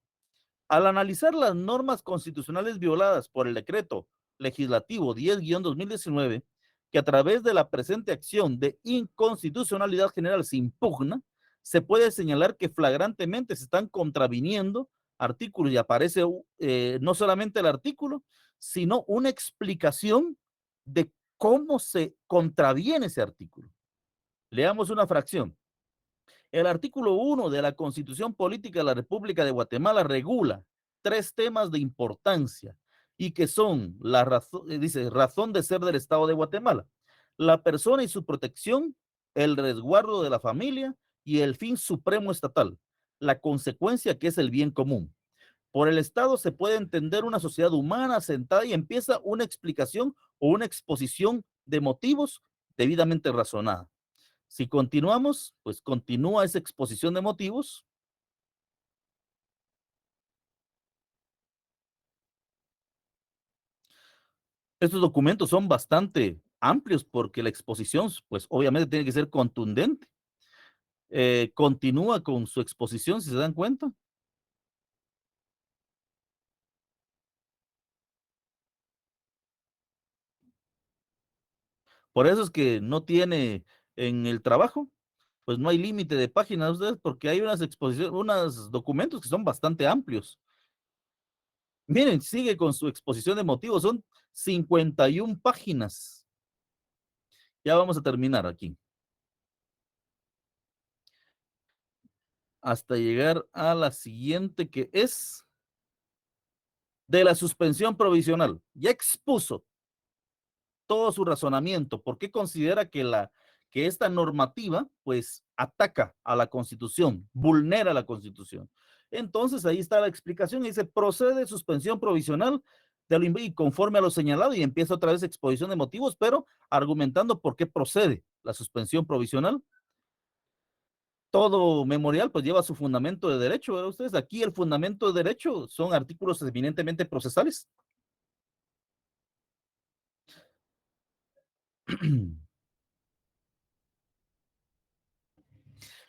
Al analizar las normas constitucionales violadas por el decreto legislativo 10-2019, que a través de la presente acción de inconstitucionalidad general se impugna, se puede señalar que flagrantemente se están contraviniendo artículos y aparece no solamente el artículo, sino una explicación de cómo se contraviene ese artículo. Leamos una fracción. El artículo 1 de la Constitución Política de la República de Guatemala regula 3 temas de importancia y que son la razón, dice, razón de ser del Estado de Guatemala, la persona y su protección, el resguardo de la familia y el fin supremo estatal, la consecuencia que es el bien común. Por el Estado se puede entender una sociedad humana asentada y empieza una explicación o una exposición de motivos debidamente razonada. Si continuamos, pues continúa esa exposición de motivos. Estos documentos son bastante amplios porque la exposición, pues obviamente tiene que ser contundente. Continúa con su exposición, si se dan cuenta. Por eso es que no tiene en el trabajo, pues no hay límite de páginas, ustedes, porque hay unas exposiciones, unos documentos que son bastante amplios. Miren, sigue con su exposición de motivos, son 51 páginas. Ya vamos a terminar aquí. Hasta llegar a la siguiente, que es de la suspensión provisional. Ya expuso todo su razonamiento, por qué considera que esta normativa pues ataca a la Constitución, vulnera la Constitución. Entonces ahí está la explicación, dice, procede suspensión provisional y conforme a lo señalado, y empieza otra vez exposición de motivos, pero argumentando por qué procede la suspensión provisional. Todo memorial pues lleva su fundamento de derecho, ¿verdad ustedes? Aquí el fundamento de derecho son artículos eminentemente procesales.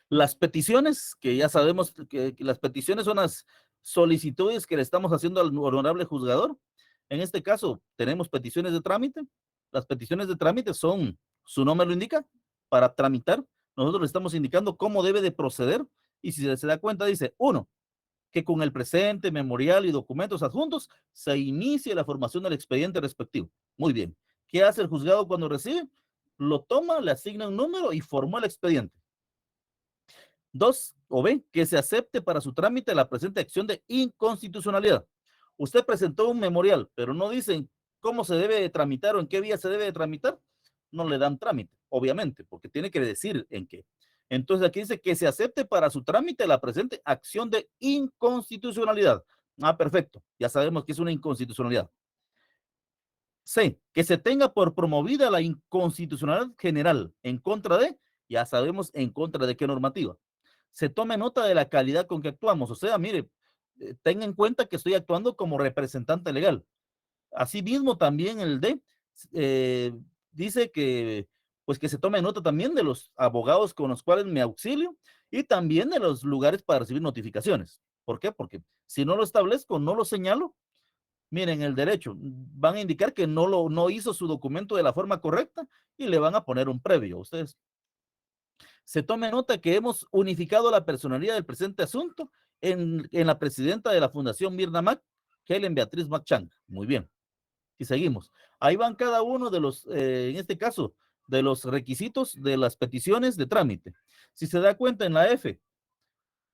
Las peticiones, que ya sabemos que las peticiones son las solicitudes que le estamos haciendo al honorable juzgador. En este caso, tenemos peticiones de trámite. Las peticiones de trámite son, su nombre lo indica, para tramitar. Nosotros le estamos indicando cómo debe de proceder. Y si se da cuenta, dice, 1, que con el presente, memorial y documentos adjuntos se inicie la formación del expediente respectivo. Muy bien. ¿Qué hace el juzgado cuando recibe? Lo toma, le asigna un número y formó el expediente. 2, o B, que se acepte para su trámite la presente acción de inconstitucionalidad. Usted presentó un memorial, pero no dicen cómo se debe de tramitar o en qué vía se debe de tramitar, no le dan trámite, obviamente, porque tiene que decir en qué. Entonces aquí dice que se acepte para su trámite la presente acción de inconstitucionalidad. Ah, perfecto, ya sabemos que es una inconstitucionalidad. C, que se tenga por promovida la inconstitucionalidad general en contra de, ya sabemos en contra de qué normativa. Se tome nota de la calidad con que actuamos. O sea, mire, tenga en cuenta que estoy actuando como representante legal. Asimismo, también el D dice que, pues que se tome nota también de los abogados con los cuales me auxilio y también de los lugares para recibir notificaciones. ¿Por qué? Porque si no lo establezco, no lo señalo, miren, el derecho, van a indicar que no hizo su documento de la forma correcta y le van a poner un previo a ustedes. Se tome nota que hemos unificado la personalidad del presente asunto en la presidenta de la Fundación Mirna Mac, Helen Beatriz Macchang. Muy bien. Y seguimos. Ahí van cada uno de los, en este caso, de los requisitos de las peticiones de trámite. Si se da cuenta en la F,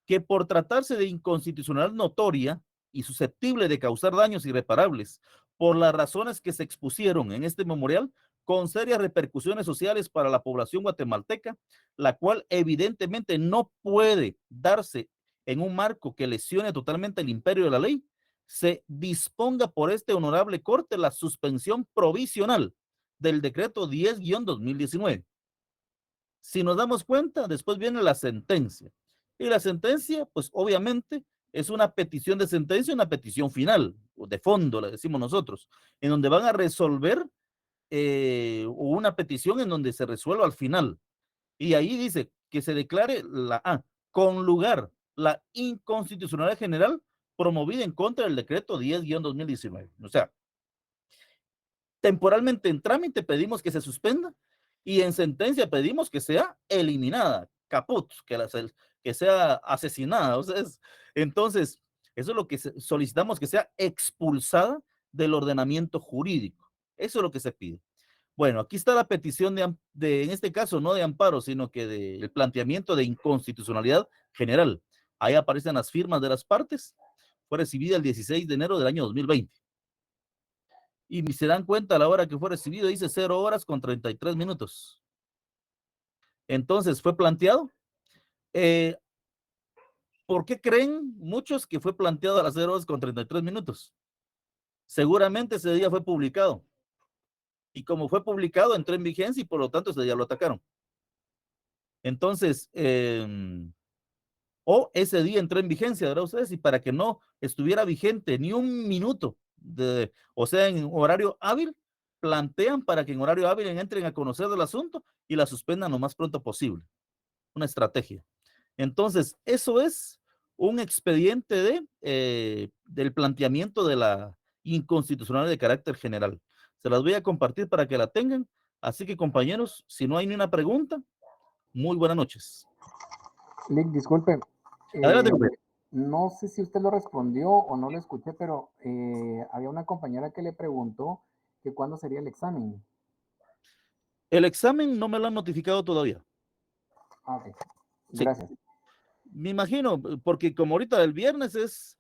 que por tratarse de inconstitucionalidad notoria y susceptible de causar daños irreparables por las razones que se expusieron en este memorial, con serias repercusiones sociales para la población guatemalteca, la cual evidentemente no puede darse en un marco que lesione totalmente el imperio de la ley, se disponga por este honorable corte la suspensión provisional del decreto 10-2019. Si nos damos cuenta, después viene la sentencia. Y la sentencia, pues obviamente, es una petición de sentencia, una petición final, o de fondo, la decimos nosotros, en donde van a resolver una petición en donde se resuelva al final. Y ahí dice que se declare con lugar la inconstitucionalidad general promovida en contra del decreto 10-2019. O sea, temporalmente en trámite pedimos que se suspenda y en sentencia pedimos que sea eliminada, caput, que sea asesinada. O sea, entonces, eso es lo que solicitamos, que sea expulsada del ordenamiento jurídico. Eso es lo que se pide. Bueno, aquí está la petición en este caso, no de amparo, sino que del planteamiento de inconstitucionalidad general. Ahí aparecen las firmas de las partes. Fue recibida el 16 de enero del año 2020. Y se dan cuenta a la hora que fue recibido, dice 0 horas con 33 minutos. Entonces, fue planteado. ¿Por qué creen muchos que fue planteado a las 0 horas con 33 minutos? Seguramente ese día fue publicado. Y como fue publicado, entró en vigencia y por lo tanto ese día lo atacaron. Entonces, o ese día entró en vigencia, ¿verdad ustedes? Y para que no estuviera vigente ni un minuto, o sea, en horario hábil, plantean para que en horario hábil entren a conocer del asunto y la suspendan lo más pronto posible. Una estrategia. Entonces, eso es un expediente del planteamiento de la inconstitucionalidad de carácter general. Se las voy a compartir para que la tengan. Así que, compañeros, si no hay ni una pregunta, muy buenas noches. Lick, disculpe. Adelante, no sé si usted lo respondió o no lo escuché, pero había una compañera que le preguntó que cuándo sería el examen. El examen no me lo han notificado todavía. Ah, ok. Sí. Gracias. Me imagino, porque como ahorita el viernes es